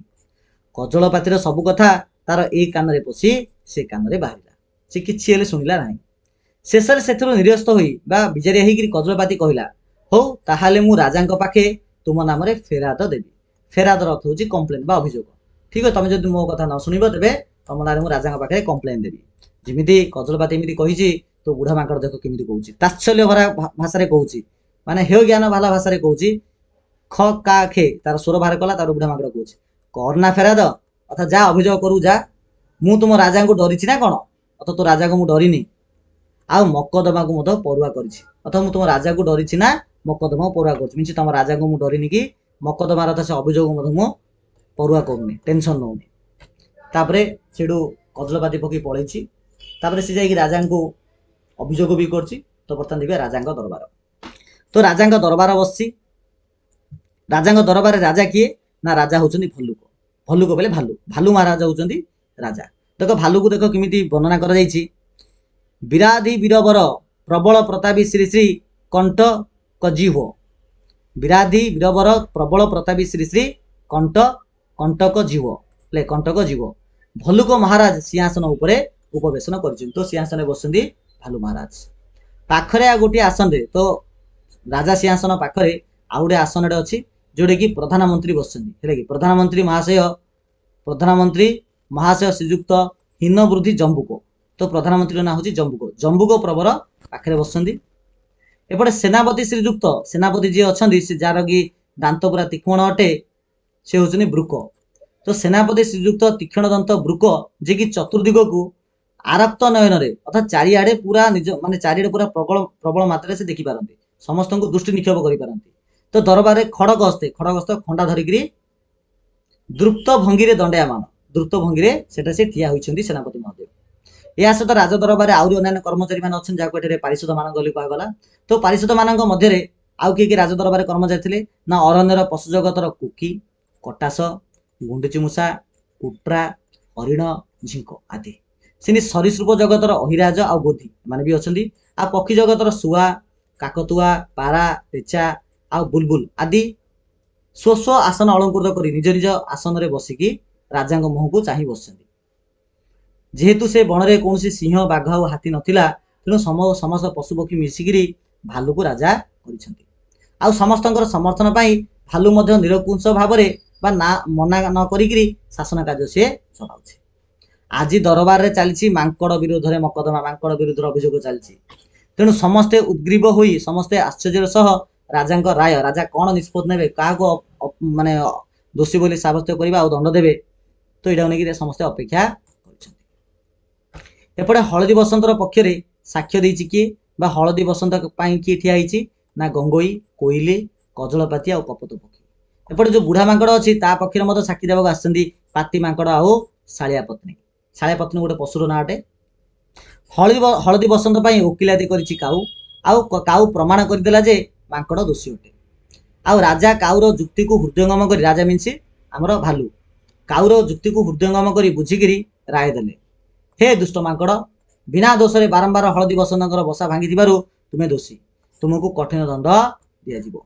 कजलपातीर सब कथा तार ए कान रे पसी से कान रे बाहरिला से किछि हेले सुनिला नाही शेषरे सेथुर निरस्त होई बा बिजारिया हेकरी कजलपाती कहिला हो ताहाले मु राजांक पाखे तुम नाम रे फेराद देबी फेरादर अर्थ होछि कंप्लेन बा अभियोग ठीक है तुम जदि मो कथा न सुनिबो तेबे तुम नारे मु राजांक पाखे कंप्लेन देबी जेमिति कजलपाती एमिति कहिछि तो बुढ़ा मांकड़ देख केमिति कहूछि ताच्छल्य भरा भाषा रे कहूछि माने हेय ज्ञान वाला भाषा रे कहूछि ख का खे तार स्वर बाहर कला तार बुढ़ा मांकड़ कहूछि करना फेराद अथा जा अभियोग करू जा मु तुम राजा को डरिछि ना कोन अथ तो राजा को मु डरिनी आ मकदमा को मध परुआ करिछि अथवा मु तुम राजा को डरिछि ना मकदमा परुआ करिछि मिछि तुम राजा को मु डरिनी कि मकदमार से अभियोग मध मु परुआ करूनी टेंशन नौनी तापरे सेडू कजलपाती पकी पळैछि तापरे से जाई राजा को अभियोग भी करछि तो बर्तमान देखिए राजा दरबार तो राजा दरबार बसछि राजा दरबार राजा किए ना राजा होचंदी भल्लुक भल्लुक बेले भालू भालू महाराज होचंदी राजा देख भालू को देख किमिति वर्णना करा जाइछि विराधि वीरवर प्रबल प्रतापी श्री श्री कंठ कजीव विराधि वीरवर प्रबल प्रतापी श्री श्री कंठ कंटक जीव ले कंटक जीव भल्लुक महाराज सिंहासन उपरे उपवेशन कर तो सिंहासन बसंती भालू महाराज पाखरे आ गोटे आसन रे तो राजा सिंहासन पाखरे आ गोटे आसन अच्छी जोड़े कि प्रधानमंत्री बसंती है कि प्रधानमंत्री महाशय श्रीजुक्त हीन वृद्धि जम्बुक तो प्रधानमंत्री ना हूँ जम्बुक जम्बुक प्रवर पाखे बसंती एपटे सेनापति श्रीजुक्त सेनापति जी अच्छा से जार कि दांत पूरा तीक्ष्ण अटे से हूँ ब्रुक तो सेनापति श्रीजुक्त तीक्ष्ण दंत ब्रुक जे कि चतुर्दिग को आरक्त नयन अर्थात चारिआडे पूरा निज माने चारिआडे पूरा प्रबल प्रबल मात्रा से देखी पारती समस्त को दृष्टि निक्षेप करि पारती तो दरबार खड़ग हस्त खंडा धरिकी द्रुत भंगी दंडयामान द्रुत भंगी से ठिया होती सेनापति महोदय या सहित राज दरबार आउरी अन्य कर्मचारी मैंने अच्छा जहाँ को पारिषद मान कहगला तो पारिषद मान मध्य आउ किए राज दरबार कर्मचारी थे ना अरण्यर पशु जगतर कुकी कटास गुंडुचिमूषा कुट्रा हरिण झिंक आदि से सरीसृप जगतर अहिराज आ गोधी माने भी अच्छा आ पक्षी जगतर शुआ काकतुआ पारा पेचा आ बुलबुल आदि ସ୍ୱ ସ୍ୱ ଆସନ ଅଳଙ୍କୃତ କରି ନିଜ ନିଜ ଆସନରେ ବସିକି ରାଜାଙ୍କ ମୁହଁକୁ ଚାହିଁ ବସିଛନ୍ତି। ଯେହେତୁ ସେ ବଣରେ କୌଣସି ସିଂହ ବାଘ ଆଉ ହାତୀ ନଥିଲା, ତେଣୁ ସମସ୍ତ ପଶୁପକ୍ଷୀ ମିଶିକିରି ଭାଲୁକୁ ରାଜା କରିଛନ୍ତି। ଆଉ ସମସ୍ତଙ୍କର ସମର୍ଥନ ପାଇଁ ଭାଲୁ ମଧ୍ୟ ନିରଙ୍କୁଶ ଭାବରେ ବା ନା ମନା ନ କରିକିରି ଶାସନ କାର୍ଯ୍ୟ ସିଏ ଚଳାଉଛି। ଆଜି ଦରବାରରେ ଚାଲିଛି ମାଙ୍କଡ଼ ବିରୋଧରେ ମକଦ୍ଦମା, ମାଙ୍କଡ଼ ବିରୋଧରେ ଅଭିଯୋଗ ଚାଲିଛି। ତେଣୁ ସମସ୍ତେ ଉଦ୍ଗ୍ରୀବ ହୋଇ ସମସ୍ତେ ଆଶ୍ଚର୍ଯ୍ୟର ସହ ରାଜାଙ୍କ ରାୟ, ରାଜା କ'ଣ ନିଷ୍ପତ୍ତି ନେବେ, କାହାକୁ ମାନେ ଦୋଷୀ ବୋଲି ସାବ୍ୟସ୍ତ କରିବା ଆଉ ଦଣ୍ଡ ଦେବେ, ତ ଏଇଟାକୁ ନେଇକି ସମସ୍ତେ ଅପେକ୍ଷା କରିଛନ୍ତି। ଏପଟେ ହଳଦୀ ବସନ୍ତର ପକ୍ଷରେ ସାକ୍ଷ୍ୟ ଦେଇଛି କିଏ, ବା ହଳଦୀ ବସନ୍ତ ପାଇଁ କିଏ ଠିଆ ହେଇଛି ନା ଗଙ୍ଗୋଇ, କୋଇଲି, କଜଳପାତି ଆଉ କପୋତ ପକ୍ଷୀ। ଏପଟେ ଯୋଉ ବୁଢା ମାଙ୍କଡ଼ ଅଛି ତା ପକ୍ଷରେ ମଧ୍ୟ ସାକ୍ଷୀ ଦେବାକୁ ଆସିଛନ୍ତି ପାତି ମାଙ୍କଡ଼ ଆଉ ଶାଳିଆ ପତ୍ନୀ। ଶାଳିଆ ପତ୍ନୀ ଗୋଟେ ପଶୁର ନାଁ ଅଟେ। ହଳଦୀ ବସନ୍ତ ପାଇଁ ଓକିଲାତି କରିଛି କାଉ, ଆଉ କାଉ ପ୍ରମାଣ କରିଦେଲା ଯେ ମାଙ୍କଡ଼ ଦୋଷୀ ଅଟେ। ଆଉ ରାଜା କାଉର ଯୁକ୍ତିକୁ ହୃଦୟଙ୍ଗମ କରି, ରାଜା ମିନ୍ସ ଆମର ଭାଲୁ, କାଉର ଯୁକ୍ତିକୁ ହୃଦୟଙ୍ଗମ କରି ବୁଝିକିରି ରାୟ ଦେଲେ, ହେ ଦୁଷ୍ଟ ମାଙ୍କଡ଼, ବିନା ଦୋଷରେ ବାରମ୍ବାର ହଳଦୀ ବସନ୍ତଙ୍କର ବସା ଭାଙ୍ଗିଥିବାରୁ ତୁମେ ଦୋଷୀ, ତୁମକୁ କଠିନ ଦଣ୍ଡ ଦିଆଯିବ।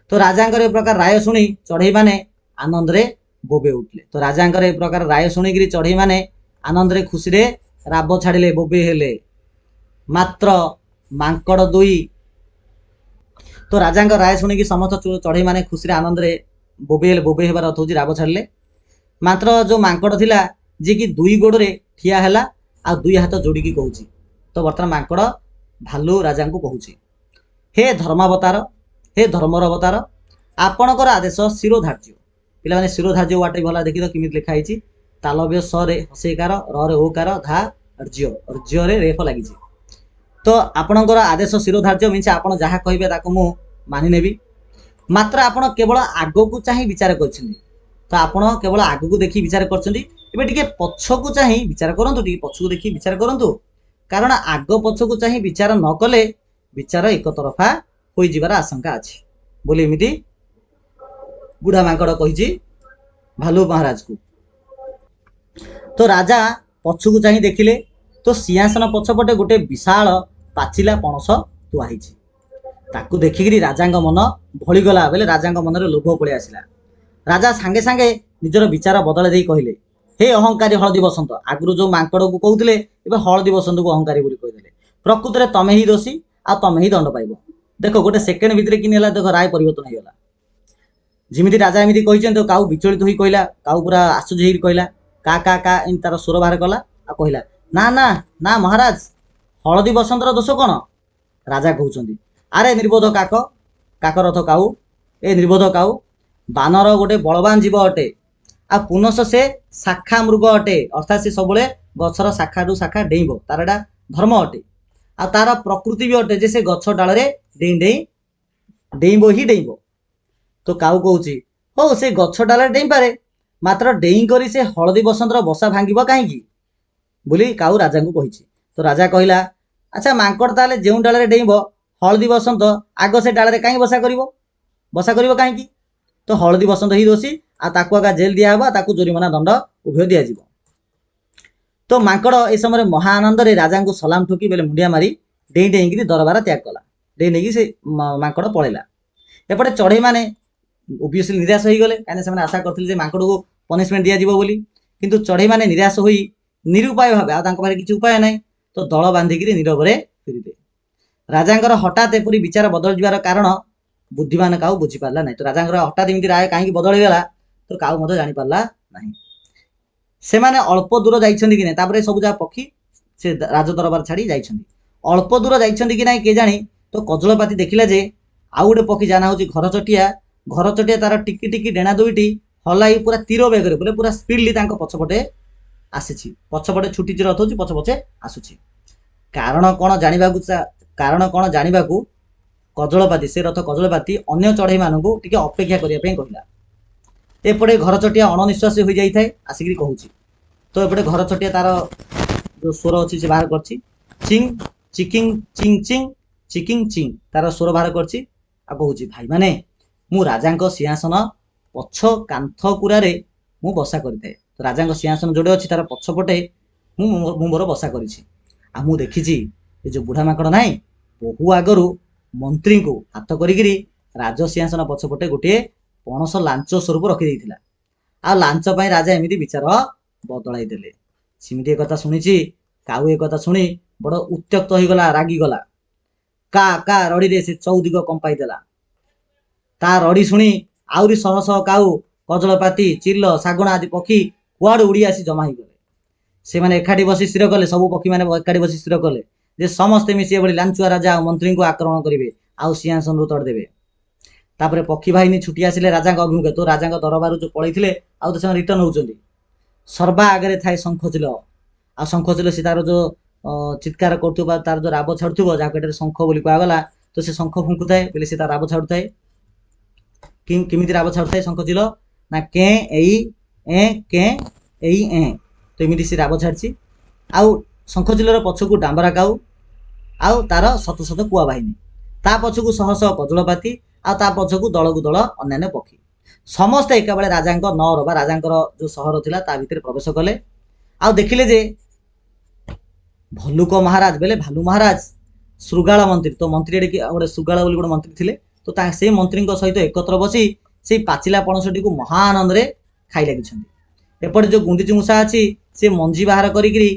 ତ ରାଜାଙ୍କର ଏ ପ୍ରକାର ରାୟ ଶୁଣି ଚଢ଼େଇ ମାନେ ଆନନ୍ଦରେ ବୋବେ ଉଠିଲେ। ତ ରାଜାଙ୍କର ଏ ପ୍ରକାର ରାୟ ଶୁଣିକିରି ଚଢ଼େଇ ମାନେ ଆନନ୍ଦରେ ଖୁସିରେ ରାବ ଛାଡ଼ିଲେ, ବୋବେ ହେଲେ। ମାତ୍ର ମାଙ୍କଡ଼ ଦୁଇ, ତ ରାଜାଙ୍କ ରାୟ ଶୁଣିକି ସମସ୍ତ ଚଢ଼େଇ ମାନେ ଖୁସିରେ ଆନନ୍ଦରେ ବୋବେ ହେଲେ। ବୋବେ ହେବାର ଅର୍ଥ ହେଉଛି ରାବ ଛାଡ଼ିଲେ। ମାତ୍ର ଯୋଉ ମାଙ୍କଡ଼ ଥିଲା ଯିଏକି ଦୁଇ ଗୋଡ଼ରେ ଠିଆ ହେଲା ଆଉ ଦୁଇ ହାତ ଯୋଡ଼ିକି କହୁଛି, ତ ବର୍ତ୍ତମାନ ମାଙ୍କଡ଼ ଭାଲୁ ରାଜାଙ୍କୁ କହୁଛି, ହେ ଧର୍ମାବତାର, ହେ ଧର୍ମର ଅବତାର, ଆପଣଙ୍କର ଆଦେଶ ଶିରୋଧାର୍ଯ୍ୟ। ପିଲାମାନେ ଶିରୋଧାର୍ଯ୍ୟ ୱାର୍ଡ ଭଲ ଦେଖିଦ କେମିତି ଲେଖା ହେଇଛି, ତାଲବ୍ୟ ସରେ ହସେଇକାର, ରରେ ଓକାର, ଧା ର୍ଯ୍ୟ, ର୍ଯ୍ୟରେ ରେଫ ଲାଗିଛି। ତ ଆପଣଙ୍କର ଆଦେଶ ଶିରୋଧାର୍ଯ୍ୟ ମିନ୍ସ ଆପଣ ଯାହା କହିବେ ତାକୁ ମୁଁ ମାନି ନେବି। ମାତ୍ର ଆପଣ କେବଳ ଆଗକୁ ଚାହିଁ ବିଚାର କରିଛନ୍ତି। ତ ଆପଣ କେବଳ ଆଗକୁ ଦେଖି ବିଚାର କରିଛନ୍ତି। ଏବେ ଟିକେ ପଛକୁ ଚାହିଁ ବିଚାର କରନ୍ତୁ, ଟିକେ ପଛକୁ ଦେଖି ବିଚାର କରନ୍ତୁ, କାରଣ ଆଗ ପଛକୁ ଚାହିଁ ବିଚାର ନ କଲେ ବିଚାର ଏକତରଫା ହୋଇଯିବାର ଆଶଙ୍କା ଅଛି ବୋଲି ଏମିତି ବୁଢା ମାଙ୍କଡ଼ କହିଛି ଭାଲୁ ମହାରାଜକୁ। ତ ରାଜା ପଛକୁ ଚାହିଁ ଦେଖିଲେ, ତ ସିଂହାସନ ପଛପଟେ ଗୋଟେ ବିଶାଳ ପାଚିଲା ପଣସ ଥୁଆ ହେଇଛି। ତାକୁ ଦେଖିକିରି ରାଜାଙ୍କ ମନ ଭଳିଗଲା ବେଲେ ରାଜାଙ୍କ ମନରେ ଲୋଭ ପଳେଇ ଆସିଲା। ରାଜା ସାଙ୍ଗେ ସାଙ୍ଗେ ନିଜର ବିଚାର ବଦଳାଇ ଦେଇ କହିଲେ, ହେ ଅହଙ୍କାରୀ ହଳଦୀ ବସନ୍ତ, ଆଗରୁ ଯୋଉ ମାଙ୍କଡ଼କୁ କହୁଥିଲେ ଏବେ ହଳଦୀ ବସନ୍ତକୁ ଅହଙ୍କାରୀ ବୋଲି କହିଦେଲେ। ପ୍ରକୃତରେ ତମେ ହିଁ ଦୋଷୀ ଆଉ ତମେ ହିଁ ଦଣ୍ଡ ପାଇବ। ଦେଖ ଗୋଟେ ସେକେଣ୍ଡ ଭିତରେ କିନି ହେଲା, ଦେଖ ରାୟ ପରିବର୍ତ୍ତନ ହେଇଗଲା। ଯେମିତି ରାଜା ଏମିତି କହିଛନ୍ତି, କାଉ ବିଚଳିତ ହୋଇ କହିଲା, କାଉ ପୁରା ଆଶ୍ଚର୍ଯ୍ୟ ହେଇକି କହିଲା, କା କା କା ଏମିତି ତାର ସ୍ୱର ବାହାର କଲା ଆଉ କହିଲା, ନା ନା ନା ମହାରାଜ, ହଳଦୀ ବସନ୍ତର ଦୋଷ କ'ଣ? ରାଜା କହୁଛନ୍ତି, ଆରେ ନିର୍ବୋଧ କାକ, କାକର ଅର୍ଥ କାଉ, ଏ ନିର୍ବୋଧ କାଉ, ବାନର ଗୋଟେ ବଳବାନ ଜୀବ ଅଟେ, ଆଉ ପୁନଃ ସେ ଶାଖା ମୃଗ ଅଟେ, ଅର୍ଥାତ୍ ସେ ସବୁବେଳେ ଗଛର ଶାଖାଠୁ ଶାଖା ଡେଇଁବ, ତାର ଏଟା ଧର୍ମ ଅଟେ। ଆଉ ତାର ପ୍ରକୃତି ବି ଅଟେ ଯେ ସେ ଗଛ ଡାଳରେ ଡେଇଁବ ହିଁ ଡେଇଁବ। ତ କାଉ କହୁଛି, ହଉ ସେ ଗଛ ଡାଳରେ ଡେଇଁପାରେ, ମାତ୍ର ଡେଇଁ କରି ସେ ହଳଦୀ ବସନ୍ତର ବସା ଭାଙ୍ଗିବ କାହିଁକି ବୋଲି କାଉ ରାଜାଙ୍କୁ କହିଛି। ତ ରାଜା କହିଲା, ଆଚ୍ଛା ମାଙ୍କଡ଼ ତାହେଲେ ଯେଉଁ ଡାଳରେ ଡେଇଁବ ହଳଦୀ ବସନ୍ତ ଆଗ ସେ ଡାଳରେ କାହିଁକି ବସା କରିବ କାହିଁକି? ତ ହଳଦୀ ବସନ୍ତ ହିଁ ଦୋଷୀ, ଆଉ ତାକୁ ଆଗ ଜେଲ୍ ଦିଆହେବ, ତାକୁ ଜୋରିମାନା ଦଣ୍ଡ ଉଭୟ ଦିଆଯିବ। ତ ମାଙ୍କଡ଼ ଏ ସମୟରେ ମହା ଆନନ୍ଦରେ ରାଜାଙ୍କୁ ସଲାମ ଠୁକି ବେଲେ ମୁଣ୍ଡିଆ ମାରି ଡେଇଁ ଡେଇଁକିରି ଦରବାର ତ୍ୟାଗ କଲା। ଡେଇଁ ଡେଇଁକି ସେ ମାଙ୍କଡ଼ ପଳେଇଲା। ଏପଟେ ଚଢ଼େଇ ମାନେ ଓବିୟସଲି ନିରାଶ ହେଇଗଲେ, କାହିଁକିନା ସେମାନେ ଆଶା କରିଥିଲେ ଯେ ମାଙ୍କଡ଼କୁ ପନିଶମେଣ୍ଟ ଦିଆଯିବ ବୋଲି। କିନ୍ତୁ ଚଢ଼େଇ ମାନେ ନିରାଶ ହୋଇ ନିରୁପାୟ ଭାବେ, ଆଉ ତାଙ୍କ ପାଖରେ କିଛି ଉପାୟ ନାହିଁ, ତ ଦଳ ବାନ୍ଧିକିରି ନୀରବରେ ଫେରିଲେ। ରାଜାଙ୍କର ହଠାତ୍ ଏପରି ବିଚାର ବଦଳି ଯିବାର କାରଣ ବୁଦ୍ଧିମାନ କାଉ ବୁଝିପାରିଲା ନାହିଁ। ତ ରାଜାଙ୍କର ହଠାତ୍ ଏମିତି ରାୟ କାହିଁକି ବଦଳିଗଲା ତ କାଉ ମଧ୍ୟ ଜାଣିପାରିଲା ନାହିଁ। ସେମାନେ ଅଳ୍ପ ଦୂର ଯାଇଛନ୍ତି କି ନାହିଁ, ତାପରେ ସବୁ ଯାହା ପକ୍ଷୀ ସେ ରାଜ ଦରବାର ଛାଡ଼ି ଯାଇଛନ୍ତି। ଅଳ୍ପ ଦୂର ଯାଇଛନ୍ତି କି ନାହିଁ କେଜାଣି, ତ କଜଳପାତି ଦେଖିଲା ଯେ ଆଉ ଗୋଟେ ପକ୍ଷୀ ଯାହା ନାଁ ହେଉଛି ଘରଚଟିଆ ତାର ଟିକି ଟିକି ଡେଣା ଦୁଇଟି ହଲାଇ ପୁରା ତୀର ବେଗରେ ପୁରା ସ୍ପିଡଲି ତାଙ୍କ ପଛପଟେ ଆସିଛି। ପଛପଟେ ଛୁଟିଛି ରଥ ହେଉଛି ପଛପଛେ ଆସୁଛି। କାରଣ କ'ଣ ଜାଣିବାକୁ କଜଳପାତି, ସେ ରଥ କଜଳପାତି ଅନ୍ୟ ଚଢ଼େଇ ମାନଙ୍କୁ ଟିକେ ଅପେକ୍ଷା କରିବା ପାଇଁ କହିଲା। ଏପଟେ ଘରଚଟିଆ ଅଣନିଶ୍ୱାସୀ ହୋଇଯାଇଥାଏ, ଆସିକିରି କହୁଛି। ତ ଏପଟେ ଘରଚଟିଆ ତାର ଯୋଉ ସ୍ୱର ଅଛି ସେ ବାହାର କରିଛି, ଚିଙ୍ଗ ଚିକିଙ୍ଗ ଚିଙ୍ଗ ଚିଙ୍ଗ ଚିକିଙ୍ଗ ଚିଙ୍ଗ, ତାର ସ୍ୱର ବାହାର କରିଛି ଆଉ କହୁଛି, ଭାଇମାନେ, ମୁଁ ରାଜାଙ୍କ ସିଂହାସନ ପଛ କାନ୍ଥ କୁରାରେ ମୁଁ ବସା କରିଥାଏ। ତ ରାଜାଙ୍କ ସିଂହାସନ ଯୋଉଟେ ଅଛି ତାର ପଛପଟେ ମୁଁ ମୋର ବସା କରିଛି। ଆଉ ମୁଁ ଦେଖିଛି ଏ ଯୋଉ ବୁଢା ମାଙ୍କଡ଼ ନାହିଁ, ବହୁ ଆଗରୁ ମନ୍ତ୍ରୀଙ୍କୁ ହାତ କରିକିରି ରାଜସିଂହାସନ ପଛପଟେ ଗୋଟିଏ ପଣସ ଲାଞ୍ଚ ସ୍ୱରୂପ ରଖିଦେଇଥିଲା। ଆଉ ଲାଞ୍ଚ ପାଇଁ ରାଜା ଏମିତି ବିଚାର ବଦଳାଇ ଦେଲେ। ସେମିତି ଏକଥା ଶୁଣିଛି କାଉ ଏକଥା ଶୁଣି ବଡ଼ ଉତ୍ତ୍ୟକ୍ତ ହୋଇଗଲା, ରାଗିଗଲା। କା କା ରଡ଼ିରେ ସେ ଚଉଦିଗ କମ୍ପାଇ ଦେଲା। ତା ରଡ଼ି ଶୁଣି ଆହୁରି ଶହ ଶହ କାଉ, କଜଳପାତି, ଚିଲ, ଶାଗୁଣା ଆଦି ପକ୍ଷୀ କୁଆଡ଼ୁ ଉଡ଼ି ଆସି ଜମା ହୋଇଗଲେ। ସେମାନେ ଏକାଠି ବସି ସ୍ଥିର କଲେ, ସବୁ ପକ୍ଷୀମାନେ ଏକାଠି ବସି ସ୍ଥିର କଲେ ଯେ ସମସ୍ତେ ମିଶି ଏଭଳି ଲାଞ୍ଚୁଆ ରାଜା ଆଉ ମନ୍ତ୍ରୀଙ୍କୁ ଆକ୍ରମଣ କରିବେ ଆଉ ସିଂହାସନରୁ ତଡ଼ିଦେବେ। ତାପରେ ପକ୍ଷୀ ବାହିନୀ ଛୁଟି ଆସିଲେ ରାଜାଙ୍କ ଅଭିମୁଖେ। ତ ରାଜାଙ୍କ ଦରବାରରୁ ଯେଉଁ ପଳେଇଥିଲେ ଆଉ ତ ସେମାନେ ରିଟର୍ନ ହେଉଛନ୍ତି। ସର୍ବା ଆଗରେ ଥାଏ ଶଙ୍ଖଚିଲ। ଆଉ ଶଙ୍ଖଚିଲ ସେ ତାର ଯେଉଁ ଚିତ୍କାର କରୁଥିବ, ତାର ଯେଉଁ ରାବ ଛାଡ଼ୁଥିବ, ଯାହାକୁ ଏଠାରେ ଶଙ୍ଖ ବୋଲି କୁହାଗଲା। ତ ସେ ଶଙ୍ଖ ଫୁଙ୍କୁଥାଏ ବୋଲି ସେ ତାର ରାବ ଛାଡ଼ୁଥାଏ। କେମିତି ରାବ ଛାଡ଼ୁଥାଏ ଶଙ୍ଖଚିଲ? ନା କେଁ ଏଇ ଏଁ କେଁ ଏଇ ଏଁ। ତ ଏମିତି ସେ ରାବ ଛାଡ଼ିଛି। ଆଉ ଶଙ୍ଖଚିଲର ପଛକୁ ଡାମ୍ବରା କାଉ, ଆଉ ତାର ଶତ ଶତ କୁଆ ବାହିନୀ, ତା ପଛକୁ ଶହ ଶହ କଜଳପାତି, ଆଉ ତା ପଛକୁ ଦଳକୁ ଦଳ ଅନ୍ୟାନ୍ୟ ପକ୍ଷୀ, ସମସ୍ତେ ଏକାବେଳେ ରାଜାଙ୍କ ନଅର ବା ରାଜାଙ୍କର ଯେଉଁ ସହର ଥିଲା ତା ଭିତରେ ପ୍ରବେଶ କଲେ। ଆଉ ଦେଖିଲେ ଯେ ଭଲ୍ଲୁକ ମହାରାଜ ବେଲେ ଭାଲୁ ମହାରାଜ, ଶୃଗାଳ ମନ୍ତ୍ରୀ, ତ ମନ୍ତ୍ରୀ ଏଠି ଗୋଟେ ଶୃଗାଳ ବୋଲି ଗୋଟେ ମନ୍ତ୍ରୀ ଥିଲେ। ତ ସେଇ ମନ୍ତ୍ରୀଙ୍କ ସହିତ ଏକତ୍ର ବସି ସେଇ ପାଚିଲା ପଣସଟିକୁ ମହାଆନନ୍ଦରେ ଖାଇ ଲାଗିଛନ୍ତି। ଏପଟେ ଯେଉଁ ଗୁଣ୍ଡିଚି ମୂଷା ଅଛି ସେ ମଞ୍ଜି ବାହାର କରିକିରି,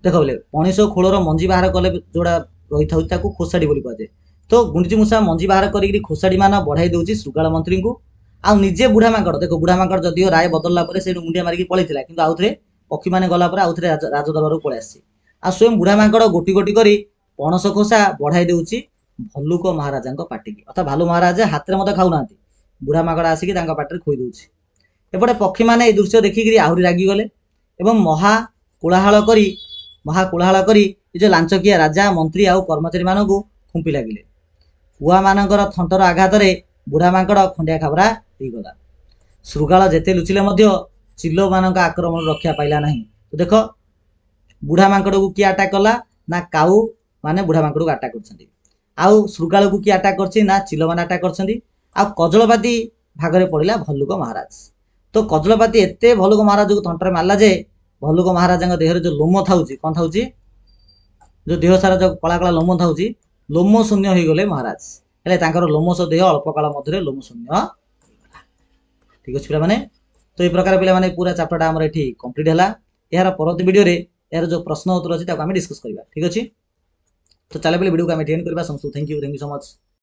ଦେଖ ବୋଲେ ପଣସ ଖୋଳର ମଞ୍ଜି ବାହାର କଲେ ଯୋଉଟା ରହିଥାଉଛି ତାକୁ ଖୋସାଡ଼ି ବୋଲି କୁହାଯାଏ। ତ ଗୁଣ୍ଡିଚି ମୂଷା ମଞ୍ଜି ବାହାର କରିକିରି ଖୋସାଡ଼ି ମାନ ବଢ଼ାଇ ଦେଉଛି ଶୃଗାଳ ମନ୍ତ୍ରୀଙ୍କୁ। ଆଉ ନିଜେ ବୁଢ଼ା ମାଙ୍କଡ଼, ଦେଖ ବୁଢ଼ା ମାଙ୍କଡ଼ ଯଦିଓ ରାୟ ବଦଳିଲା ପରେ ସେଇଠୁ ମୁଣ୍ଡିଆ ମାରିକି ପଳେଇଥିଲା, କିନ୍ତୁ ଆଉଥରେ ପକ୍ଷୀମାନେ ଗଲା ପରେ ଆଉଥରେ ରାଜଦରବାରକୁ ପଳେଇ ଆସିଛି। ଆଉ ସ୍ୱୟଂ ବୁଢ଼ା ମାଙ୍କଡ଼ ଗୋଟି ଗୋଟି କରି ପଣସ ଖୋସା ବଢ଼ାଇ ଦେଉଛି ଭଲ୍ଲୁକ ମହାରାଜାଙ୍କ ପାଟିକି। ଅର୍ଥାତ୍ ଭାଲୁ ମହାରାଜ ହାତରେ ମଧ୍ୟ ଖାଉନାହାନ୍ତି, ବୁଢ଼ା ମାଙ୍କଡ଼ ଆସିକି ତାଙ୍କ ପାଟିରେ ଖୋଇ ଦେଉଛି। ଏପଟେ ପକ୍ଷୀମାନେ ଏଇ ଦୃଶ୍ୟ ଦେଖିକିରି ଆହୁରି ରାଗିଗଲେ ଏବଂ ମହାକୋଳାହଳ କରି ଏ ଯେଉଁ ଲାଞ୍ଚକିଆ ରାଜା, ମନ୍ତ୍ରୀ ଆଉ କର୍ମଚାରୀମାନଙ୍କୁ ଖୁମ୍ପି ଲାଗିଲେ। କୁଆମାନଙ୍କର ଥଣ୍ଟର ଆଘାତରେ ବୁଢ଼ା ମାଙ୍କଡ଼ ଖଣ୍ଡିଆ ଖାବରା ହେଇଗଲା। ଶୃଗାଳ ଯେତେ ଲୁଚିଲେ ମଧ୍ୟ ଚିଲମାନଙ୍କ ଆକ୍ରମଣରୁ ରକ୍ଷା ପାଇଲା ନାହିଁ। ତ ଦେଖ ବୁଢ଼ା ମାଙ୍କଡ଼କୁ କିଏ ଆଟାକ୍ କଲା? ନା କାଉ ମାନେ ବୁଢ଼ା ମାଙ୍କଡ଼କୁ ଆଟାକ୍ କରୁଛନ୍ତି। ଆଉ ଶୃଗାଳକୁ କିଏ ଆଟାକ୍ କରିଛି? ନା ଚିଲମାନେ ଆଟାକ୍ କରିଛନ୍ତି। ଆଉ କଜଳପାତି ଭାଗରେ ପଡ଼ିଲା ଭଲ୍ଲୁକ ମହାରାଜ। ତ କଜଳପାତି ଏତେ ଭଲ୍ଲୁକ ମହାରାଜକୁ ଥଣ୍ଟରେ ମାରିଲା ଯେ ଭଲ୍ଲୁକ ମହାରାଜାଙ୍କ ଦେହରେ ଯେଉଁ ଲୋମ ଥାଉଛି, କ'ଣ ଥାଉଛି, ଯେଉଁ ଦେହ ସାରା ଯେଉଁ କଳା କଳା ଲୋମ ଥାଉଛି, ଲୋମ ଶୂନ୍ୟ ହୋଇଗଲେ ମହାରାଜ। ହେଲେ ତାଙ୍କର ଲୋମଶ ଦେହ ଅଳ୍ପ କାଳ ମଧ୍ୟରେ ଲୋମ ଶୂନ୍ୟ ହେଇଗଲା। ଠିକ୍ ଅଛି ପିଲାମାନେ, ତ এই ପ୍ରକାର ପିଲାମାନେ ପୁରା ଚାପ୍ଟରଟା ଆମର ଏଠି କମ୍ପ୍ଲିଟ୍ ହେଲା। ଏହାର ପରବର୍ତ୍ତୀ ଭିଡ଼ିଓରେ ଏହାର ଯେଉଁ ପ୍ରଶ୍ନ ଉତ୍ତର ଅଛି ତାକୁ ଆମେ ଡିସ୍କସ୍ କରିବା। ଠିକ୍ ଅଛି, ତ ଚାଲ ପିଲେ ଭିଡ଼ିଓକୁ ଆମେ ଏଠି ଏଣ୍ଡ କରିବା। ସମସ୍ତଙ୍କୁ ଥ୍ୟାଙ୍କ ୟୁ ସୋ ମଚ୍।